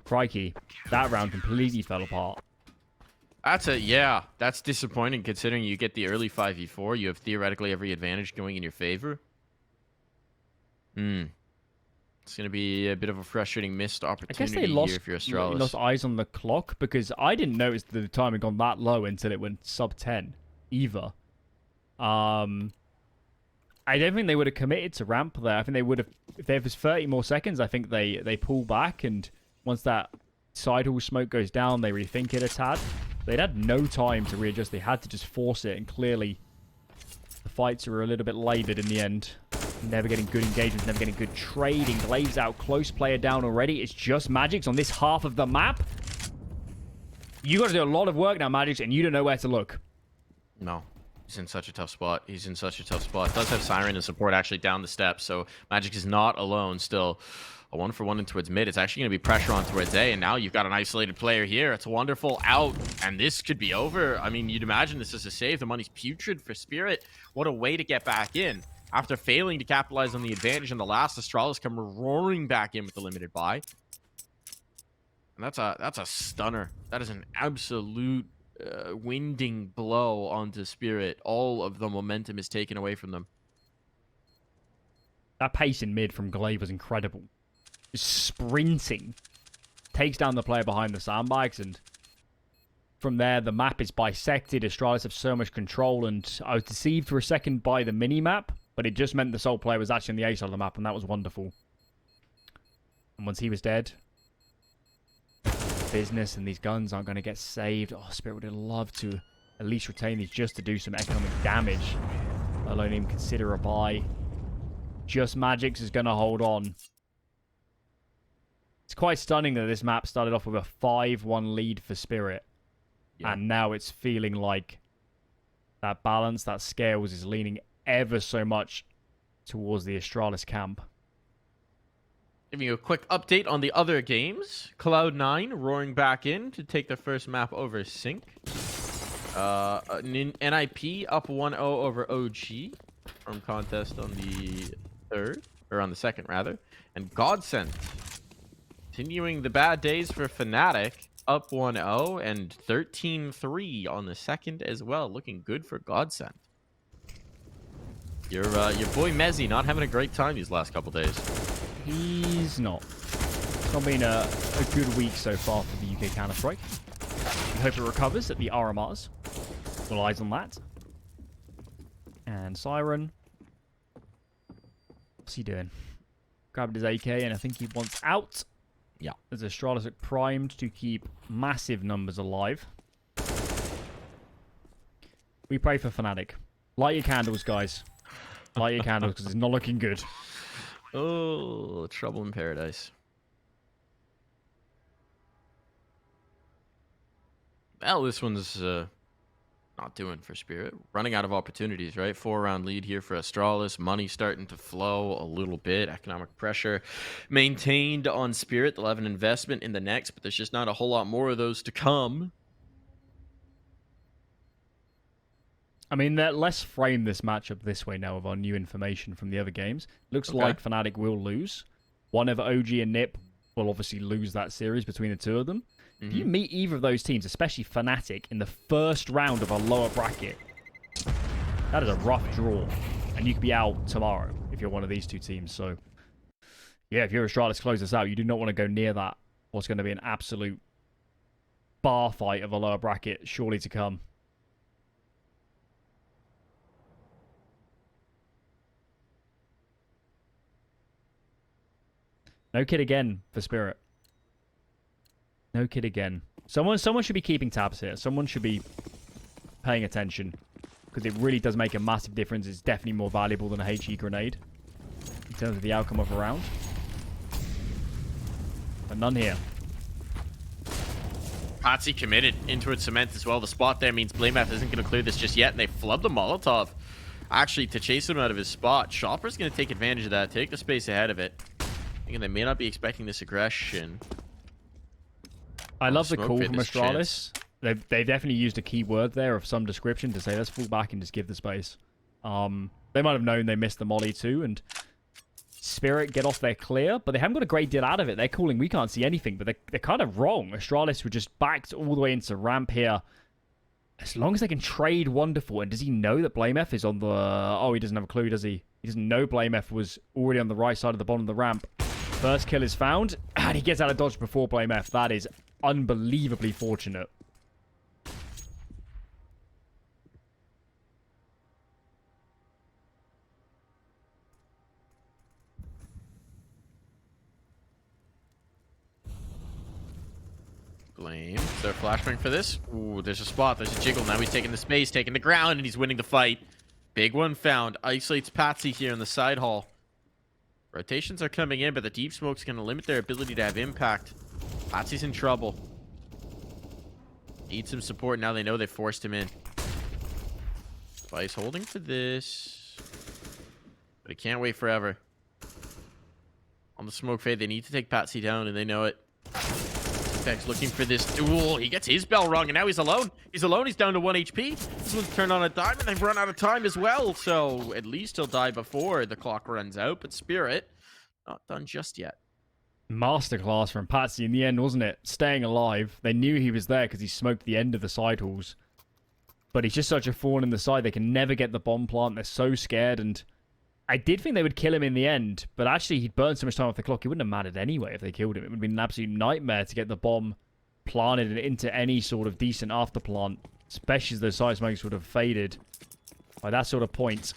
Crikey. That round completely fell apart. Yeah, that's disappointing considering you get the early 5v4. You have theoretically every advantage going in your favor. It's going to be a bit of a frustrating missed opportunity here for Astralis. Lost eyes on the clock because I didn't notice that the time had gone that low until it went sub 10 either. I don't think they would have committed to ramp there. I think they would have, if there was 30 more seconds, I think they pull back, and once that sidehall smoke goes down, they rethink it a tad. They'd had no time to readjust. They had to just force it, and clearly the fights were a little bit laboured in the end. Never getting good engagements, never getting good trading. Glaives out, close player down already. It's just Magix on this half of the map. You got to do a lot of work now, Magix, and you don't know where to look. No. He's in such a tough spot. He's in such a tough spot. Does have Siren and support actually down the steps, so Magix is not alone still. A 1-for-1 in towards mid. It's actually going to be pressure on towards A, and now you've got an isolated player here. It's wonderful out, and this could be over. I mean, you'd imagine this is a save. The money's putrid for Spirit. What a way to get back in. After failing to capitalize on the advantage in the last, Astralis come roaring back in with the limited buy. And that's a stunner. That is an absolute winding blow onto Spirit. All of the momentum is taken away from them. That pace in mid from Glaive was incredible. Sprinting. Takes down the player behind the sandbags, and from there the map is bisected. Astralis have so much control, and I was deceived for a second by the mini-map, but it just meant the sole player was actually on the A side of the map, and that was wonderful. And once he was dead, business, and these guns aren't going to get saved. Oh, Spirit would have loved to at least retain these just to do some economic damage, let alone even consider a buy. Just Magix is going to hold on. It's quite stunning that this map started off with a 5-1 lead for Spirit. Yeah. And now it's feeling like that balance, that scales is leaning ever so much towards the Astralis camp. Giving you a quick update on the other games. Cloud9 roaring back in to take their first map over Sync. NIP up 1-0 over OG from contest on the second rather. And Godsent continuing the bad days for Fnatic, up 1-0 and 13-3 on the second as well. Looking good for Godsent. Your boy Mezzi not having a great time these last couple days. He's not. It's not been a good week so far for the UK Counter-Strike. We hope it recovers at the RMRs. All eyes on that. And Siren. What's he doing? Grabbed his AK, and I think he wants out. Yeah. As Astralis are primed to keep massive numbers alive. We pray for Fnatic. Light your candles, guys. Light your candles, because it's not looking good. Oh, trouble in paradise. Well, this one's not doing for Spirit. Running out of opportunities, right? 4-round lead here for Astralis. Money starting to flow a little bit. Economic pressure maintained on Spirit. They'll have an investment in the next, but there's just not a whole lot more of those to come. I mean, let's frame this matchup this way now with our new information from the other games. Looks like Fnatic will lose. One of OG and NIP will obviously lose that series between the two of them. If you meet either of those teams, especially Fnatic, in the first round of a lower bracket, that is a rough draw. And you could be out tomorrow if you're one of these two teams. So, yeah, if you're Astralis, close this out. You do not want to go near that. What's going to be an absolute bar fight of a lower bracket surely to come. No kid again for Spirit. No kid again. Someone should be keeping tabs here. Someone should be paying attention. Because it really does make a massive difference. It's definitely more valuable than a HE grenade. In terms of the outcome of a round. But none here. Patsy committed into its cement as well. The spot there means Blamef isn't going to clear this just yet, and they flub the Molotov. Actually, to chase him out of his spot, Chopper's going to take advantage of that, take the space ahead of it. Thinking they may not be expecting this aggression. I love the call from Astralis. They've definitely used a keyword there of some description to say, let's fall back and just give the space. They might have known they missed the molly too, and Spirit get off their clear, but they haven't got a great deal out of it. They're calling, we can't see anything, but they're kind of wrong. Astralis were just backed all the way into ramp here. As long as they can trade, wonderful. And does he know that Blamef is on the... Oh, he doesn't have a clue, does he? He doesn't know Blamef was already on the right side of the bottom of the ramp. First kill is found, and he gets out of dodge before Blamef. That is unbelievably fortunate. Blame. Is there a flashbang for this? Ooh, there's a spot. There's a jiggle. Now he's taking the space, taking the ground, and he's winning the fight. Big one found. Isolates Patsy here in the side hall. Rotations are coming in, but the deep smoke's going to limit their ability to have impact. Patsy's in trouble. Needs some support. Now they know they forced him in. Spice holding for this. But he can't wait forever. On the smoke fade, they need to take Patsy down, and they know it. Looking for this duel. He gets his bell rung, and now he's alone. He's alone. He's down to 1 HP. This one's turned on a dime, and they've run out of time as well. So at least he'll die before the clock runs out. But Spirit, not done just yet. Masterclass from Patsy in the end, wasn't it? Staying alive. They knew he was there because he smoked the end of the side halls. But he's just such a thorn in the side. They can never get the bomb plant. They're so scared, and I did think they would kill him in the end, but actually he'd burned so much time off the clock, it wouldn't have mattered anyway if they killed him. It would have been an absolute nightmare to get the bomb planted into any sort of decent afterplant, especially as those side smokes would have faded by that sort of point.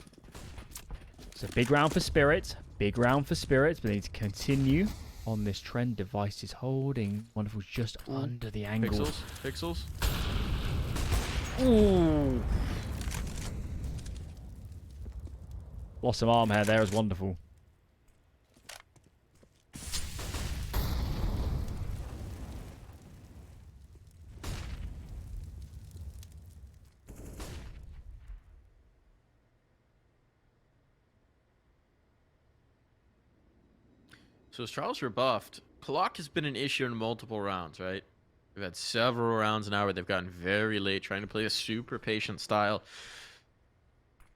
So big round for Spirit. Big round for Spirit, but they need to continue on this trend. Device is holding. Wonderful's just under the angle. Pixels. Ooh. Lost some arm hair there is wonderful. So Astralis rebuffed. Clock has been an issue in multiple rounds, right? We've had several rounds now where they've gotten very late trying to play a super patient style.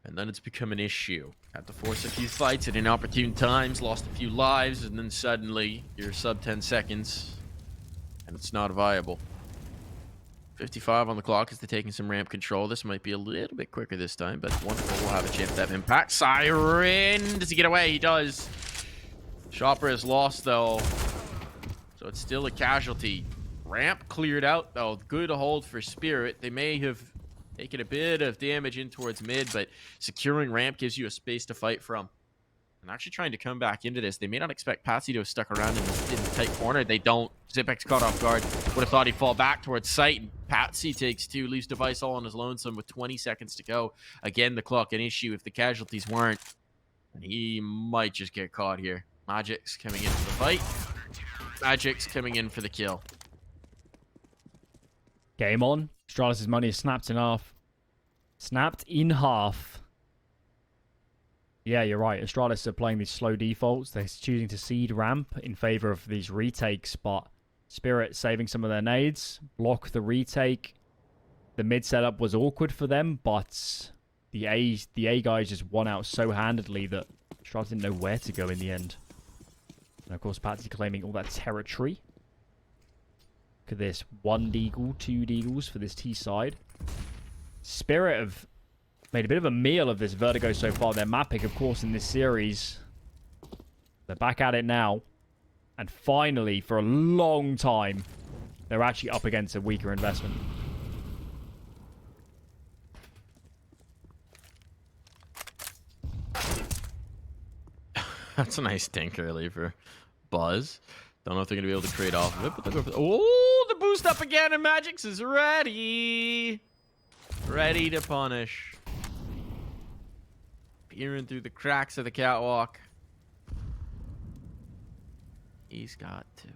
And then it's become an issue. Had to force a few fights at inopportune times, lost a few lives, and then suddenly you're sub 10 seconds, and it's not viable. 55 on the clock as they're taking some ramp control. This might be a little bit quicker this time, but Wonderful will have a chance to have impact. Siren! Does he get away? He does. Chopper is lost, though, so it's still a casualty. Ramp cleared out, though. Good hold for Spirit. They may have taking a bit of damage in towards mid, but securing ramp gives you a space to fight from. And actually trying to come back into this. They may not expect Patsy to have stuck around in the tight corner. They don't. Zipex caught off guard. Would have thought he'd fall back towards sight. And Patsy takes 2, leaves Device all on his lonesome with 20 seconds to go. Again, the clock an issue if the casualties weren't. And he might just get caught here. Magic's coming in for the fight. Magic's coming in for the kill. Game on. Astralis' money is snapped in half. Snapped in half. Yeah, you're right. Astralis are playing these slow defaults. They're choosing to seed ramp in favor of these retakes, but Spirit saving some of their nades. Block the retake. The mid setup was awkward for them, but the A guys just won out so handedly that Astralis didn't know where to go in the end. And of course, Patsy claiming all that territory. Look at this. 1 deagle, 2 deagles for this T side. Spirit have made a bit of a meal of this Vertigo so far. Their map pick, of course, in this series. They're back at it now. And finally, for a long time, they're actually up against a weaker investment. That's a nice dink early for Buzz. Don't know if they're going to be able to trade off of it, but they'll go for oh, the boost up again, and Magix is ready. Ready to punish. Peering through the cracks of the catwalk. He's got to.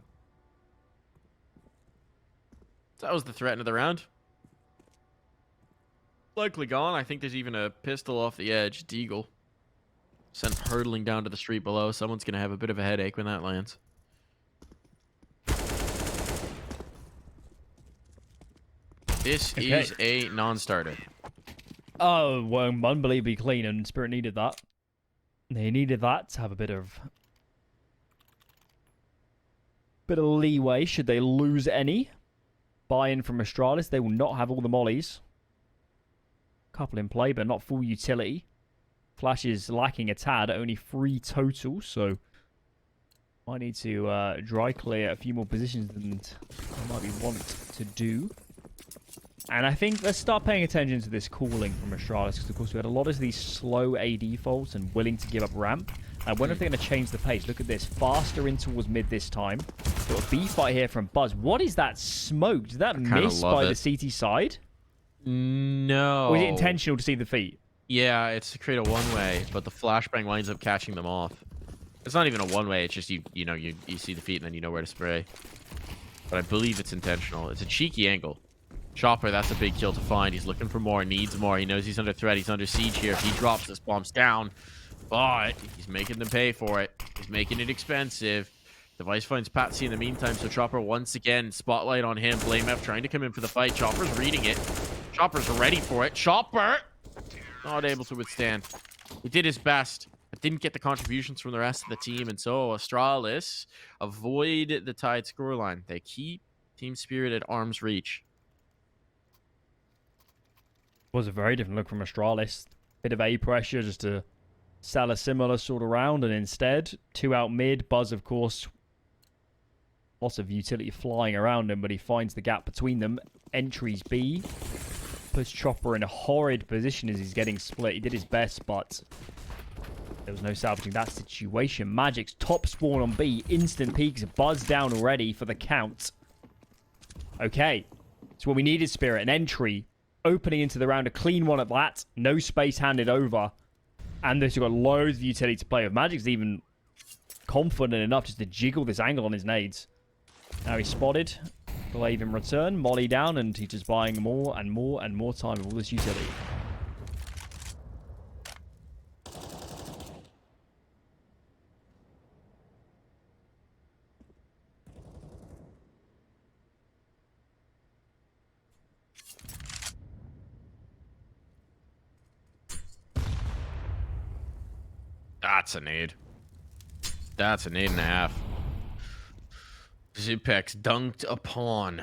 So that was the threat of the round. Likely gone. I think there's even a pistol off the edge. Deagle. Sent hurtling down to the street below. Someone's going to have a bit of a headache when that lands. This is a non-starter. Oh, well, unbelievably clean, and Spirit needed that. They needed that to have a bit of leeway should they lose any. Buy-in from Astralis. They will not have all the mollies. Couple in play, but not full utility. Flash is lacking a tad, only 3 total, so might need to dry clear a few more positions than I might be want to do. And I think let's start paying attention to this calling from Astralis, because of course we had a lot of these slow AD faults and willing to give up ramp. I wonder if they're going to change the pace. Look at this, faster in towards mid this time. Got a B fight here from Buzz. What is that smoke? Did that miss by the CT side? No. Or is it intentional to see the feet? Yeah, it's to create a one-way, but the flashbang winds up catching them off. It's not even a one-way. It's just you see the feet and then you know where to spray. But I believe it's intentional. It's a cheeky angle. Chopper, that's a big kill to find. He's looking for more, needs more. He knows he's under threat. He's under siege here. If he drops this bomb's down, but he's making them pay for it. He's making it expensive. Device finds Patsy in the meantime, so Chopper once again, spotlight on him. Blame F trying to come in for the fight. Chopper's reading it. Chopper's ready for it. Chopper! Not able to withstand. He did his best, but didn't get the contributions from the rest of the team, and so Astralis avoid the tied scoreline. They keep Team Spirit at arm's reach. Was a very different look from Astralis. Bit of A pressure just to sell a similar sort of round, and instead, 2 out mid. Buzz, of course, lots of utility flying around him, but he finds the gap between them. Entries B. Puts Chopper in a horrid position as he's getting split. He did his best, but there was no salvaging that situation. Magic's top spawn on B. Instant peaks. Buzz down already for the count. Okay. So what we needed, Spirit. An entry. Opening into the round. A clean one at that. No space handed over. And they've got loads of utility to play with. Magic's even confident enough just to jiggle this angle on his nades. Now he's spotted. Glaive in return. Molly down, and he's just buying more and more and more time of all this utility. That's a nade. That's a nade and a half. Zupex dunked upon.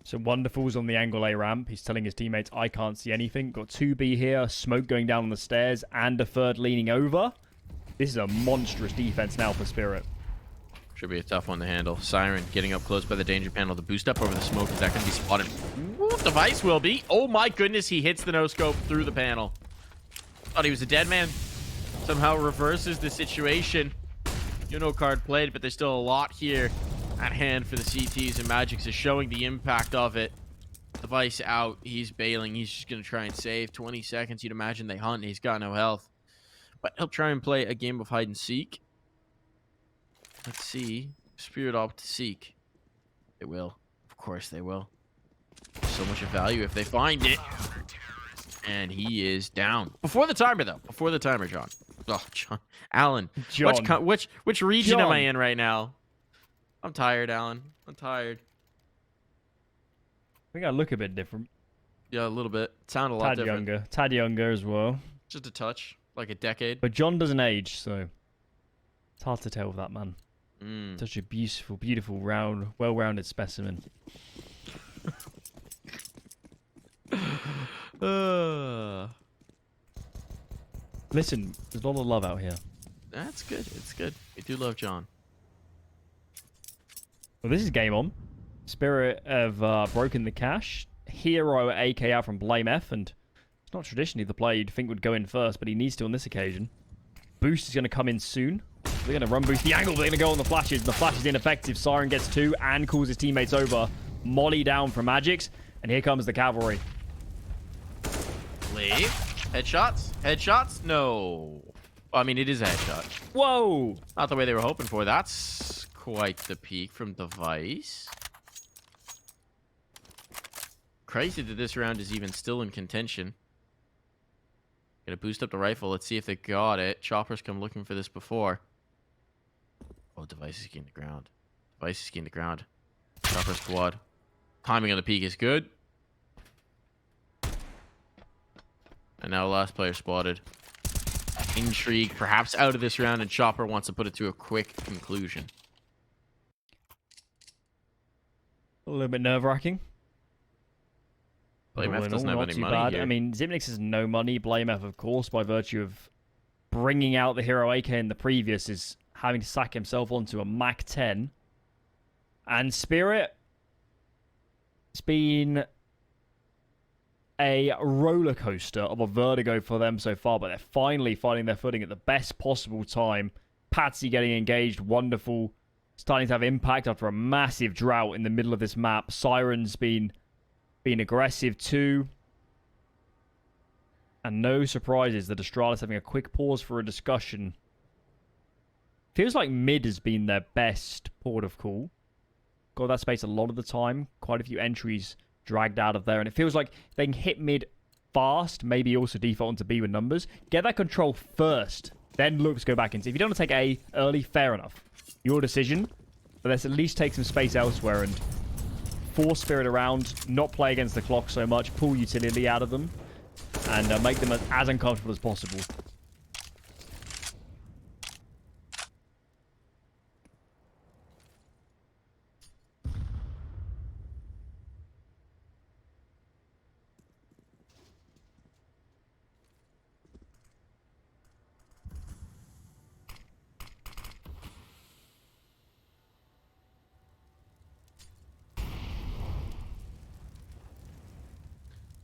So Wonderful's on the angle A ramp. He's telling his teammates, I can't see anything. Got 2B here, smoke going down on the stairs, and a third leaning over. This is a monstrous defense now for Spirit. Should be a tough one to handle. Siren getting up close by the danger panel. The boost up over the smoke. Is that going to be spotted? Ooh, Device will be. Oh my goodness, he hits the no-scope through the panel. Thought he was a dead man. Somehow reverses the situation. Card played, but there's still a lot here at hand for the CTs, and Magix is showing the impact of it. Device out. He's bailing. He's just going to try and save. 20 seconds. You'd imagine they hunt. He's got no health. But he'll try and play a game of hide and seek. Let's see. Spirit opt to seek. They will. Of course they will. So much of value if they find it. And he is down. Before the timer, though. Before the timer, John. Oh, John. Alan. John. Which region John. am I in right now? I'm tired, Alan. I'm tired. I think I look a bit different. Yeah, a little bit. Sound a lot different. Tad younger as well. Just a touch. Like a decade. But John doesn't age, so it's hard to tell with that man. Mm. Such a beautiful, beautiful, round, well-rounded specimen. Listen, there's a lot of love out here. That's good. It's good. We do love John. Well, this is game on. Spirit have broken the cache. Hero AK out from Blame F, and it's not traditionally the player you'd think would go in first, but he needs to on this occasion. Boost is going to come in soon. They're going to run boost the angle. They're going to go on the flashes. The flash is ineffective. Siren gets 2 and calls his teammates over. Molly down from Magix. And here comes the cavalry. Leave. Headshots? Headshots? No. Well, I mean, it is a headshot. Whoa! Not the way they were hoping for. That's quite the peak from Device. Crazy that this round is even still in contention. Gonna boost up the rifle. Let's see if they got it. Choppers come looking for this before. Oh, Device is getting the ground. Device is getting the ground. Chopper squad. Timing on the peak is good. And now last player spotted. Intrigue perhaps out of this round, and Chopper wants to put it to a quick conclusion. A little bit nerve-wracking. Blamef doesn't have any money here. I mean, Zipnix has no money. Blamef, of course, by virtue of bringing out the Hero AK in the previous, is having to sack himself onto a Mac 10. And Spirit, it's been a roller coaster of a Vertigo for them so far, but they're finally finding their footing at the best possible time. Patsy getting engaged, wonderful. Starting to have impact after a massive drought in the middle of this map. Siren's been aggressive too. And no surprises that Astralis having a quick pause for a discussion. Feels like mid has been their best port of call. Got that space a lot of the time. Quite a few entries dragged out of there. And it feels like they can hit mid fast. Maybe also default into B with numbers. Get that control first. Then look to go back into. If you don't want to take A early, fair enough. Your decision. But let's at least take some space elsewhere and force Spirit around. Not play against the clock so much. Pull utility out of them. And make them as uncomfortable as possible.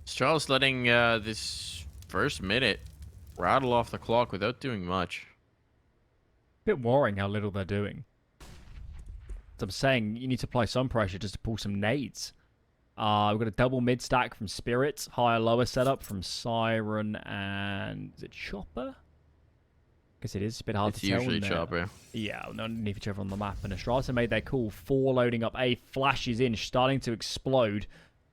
Charles letting this first minute rattle off the clock without doing much. Bit worrying how little they're doing. As I'm saying, you need to apply some pressure just to pull some nades. We've got a double mid stack from Spirit, higher lower setup from Siren and is it Chopper? I guess it is a bit hard to tell. It's usually Chopper. Yeah, no need for Chopper on the map. And Astralis made their call. 4 loading up A, flashes in, starting to explode.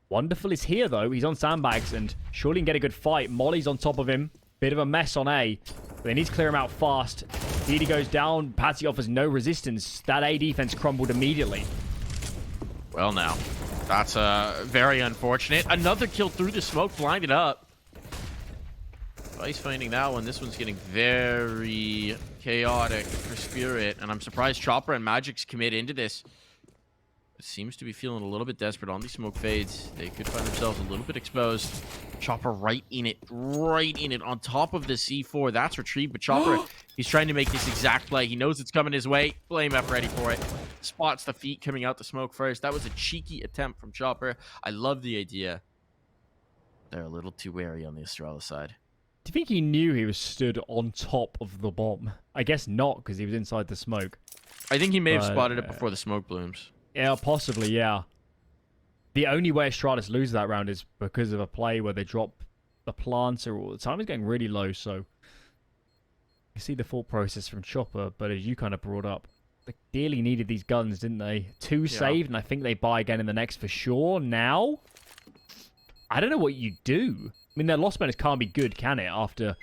Wonderful is here, though. He's on sandbags, and surely can get a good fight. Molly's on top of him. Bit of a mess on A. But they need to clear him out fast. Didi goes down. Patsy offers no resistance. That A defense crumbled immediately. Well, now. That's very unfortunate. Another kill through the smoke, blinded up. Vice finding that one. This one's getting very chaotic for Spirit. And I'm surprised Chopper and Magix commit into this. Seems to be feeling a little bit desperate on these smoke fades. They could find themselves a little bit exposed. Chopper right in it on top of the C4. That's retrieved, but Chopper, he's trying to make this exact play. He knows it's coming his way. Blamef ready for it. Spots the feet coming out the smoke first. That was a cheeky attempt from Chopper. I love the idea. They're a little too wary on the Astralis side. Do you think he knew he was stood on top of the bomb? I guess not, because he was inside the smoke. I think he may have spotted it before the smoke blooms. Yeah, possibly, yeah. The only way Astralis loses that round is because of a play where they drop the planter all the time. Is getting really low, so you see the thought process from Chopper, but as you kind of brought up, they dearly needed these guns, didn't they? 2 saved, and I think they buy again in the next for sure. Now, I don't know what you do. I mean, their loss bonus can't be good, can it? After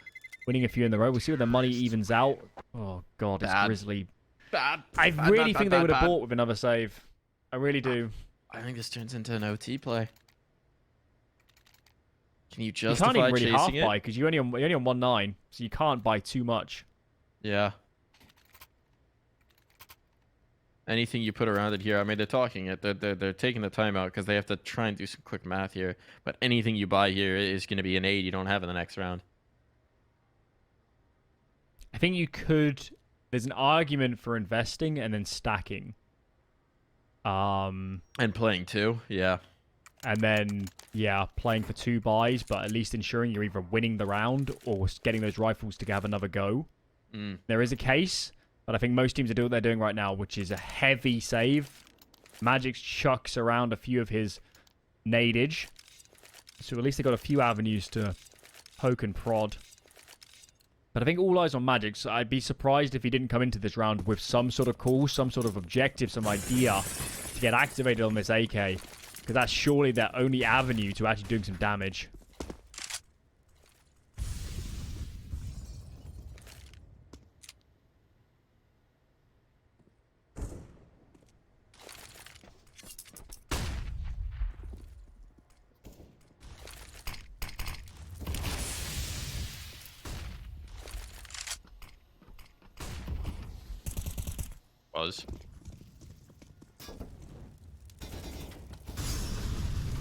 winning a few in the row. We'll see where their money evens out. Oh, God, it's Grizzly. I really think they would have bought with another save. I really do. I think this turns into an OT play. Can you justify chasing it? You can't even really half buy because you're only on 1.9, so you can't buy too much. Yeah. Anything you put around it here, I mean, they're talking it. They're taking the time out because they have to try and do some quick math here. But anything you buy here is going to be an aid you don't have in the next round. I think you could. There's an argument for investing and then stacking. And playing 2, yeah. And then, yeah, playing for 2 buys, but at least ensuring you're either winning the round or getting those rifles to have another go. There is a case, But I think most teams are doing what they're doing right now, which is a heavy save. Magic chucks around a few of his nadage. So at least they got a few avenues to poke and prod. But I think all eyes on Magic, so I'd be surprised if he didn't come into this round with some sort of call, some sort of objective, some idea to get activated on this AK. Because that's surely their only avenue to actually doing some damage.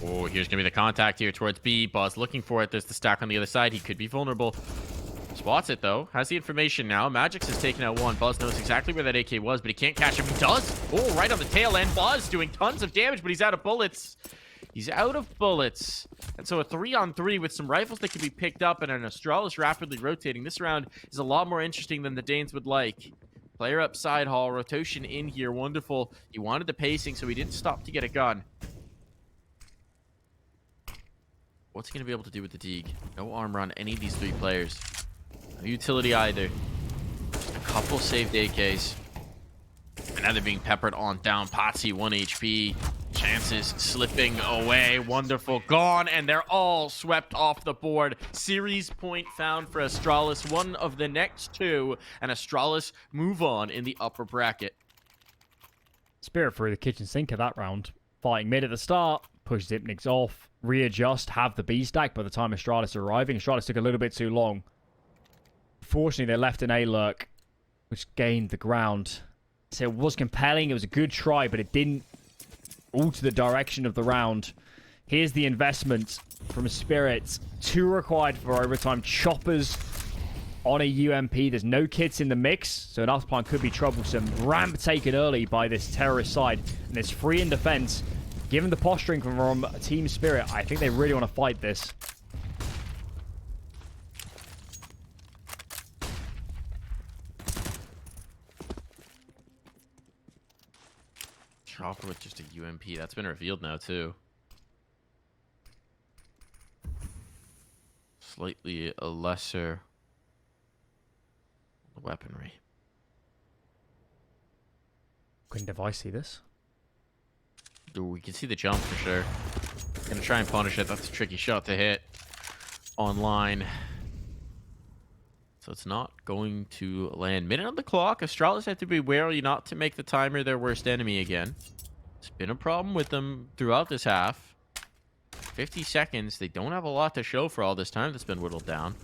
Oh, here's gonna be the contact here towards B. Buzz looking for it. There's the stack on the other side. He could be vulnerable. Spots it though. Has the information now. Magix has taken out one. Buzz knows exactly where that AK was, but he can't catch him. He does. Oh, right on the tail end. Buzz doing tons of damage, but he's out of bullets. He's out of bullets. And so a 3-on-3 with some rifles that can be picked up and an Astralis rapidly rotating. This round is a lot more interesting than the Danes would like. Player up side hall. Rotation in here. Wonderful. He wanted the pacing, so he didn't stop to get a gun. What's he going to be able to do with the Deeg? No armor on any of these three players. No utility either. Just a couple saved AKs. And now they're being peppered on down. Potsy, 1 HP. Chances slipping away. Wonderful. Gone. And they're all swept off the board. Series point found for Astralis. One of the next two. And Astralis move on in the upper bracket. Spirit through the kitchen sink of that round. Fighting mid at the start. Push Zipniks off. Readjust. Have the B stack by the time Astralis are arriving. Astralis took a little bit too long. Fortunately, they left an A-lurk, which gained the ground. So it was compelling. It was a good try, but it didn't alter the direction of the round. Here's the investment from Spirit. 2 required for overtime. Choppers on a UMP. There's no kits in the mix, so an upline could be troublesome. Ramp taken early by this terrorist side, and there's 3 in defense. Given the posturing from Team Spirit, I think they really want to fight this. Chopper with just a UMP. That's been revealed now, too. Slightly a lesser weaponry. Couldn't device see this? Ooh, we can see the jump for sure. Gonna try and punish it. That's a tricky shot to hit online. So it's not going to land. Minute on the clock. Astralis have to be wary not to make the timer their worst enemy again. It's been a problem with them throughout this half. 50 seconds. They don't have a lot to show for all this time that's been whittled down.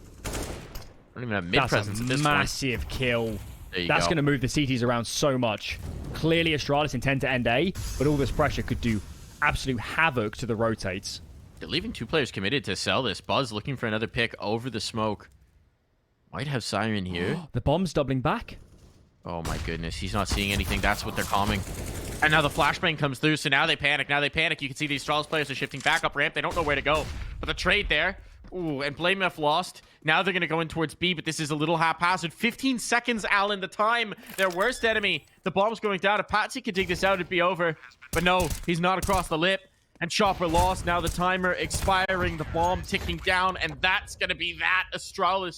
Don't even have mid presence at this point. Massive kill. There you That's go. going to move the CTs around so much. Clearly, Astralis intend to end A, but all this pressure could do absolute havoc to the rotates. They're leaving 2 players committed to sell this. Buzz looking for another pick over the smoke. Might have Siren here. The bomb's doubling back. Oh my goodness, he's not seeing anything. That's what they're calming. And now the flashbang comes through, so now they panic. Now they panic. You can see these Astralis players are shifting back up ramp. They don't know where to go. But the trade there. Ooh, and Blame F lost. Now they're going to go in towards B, but this is a little haphazard. 15 seconds, Alan, the time. Their worst enemy. The bomb's going down. If Patsy could dig this out, it'd be over. But no, he's not across the lip. And Chopper lost. Now the timer expiring. The bomb ticking down. And that's going to be that. Astralis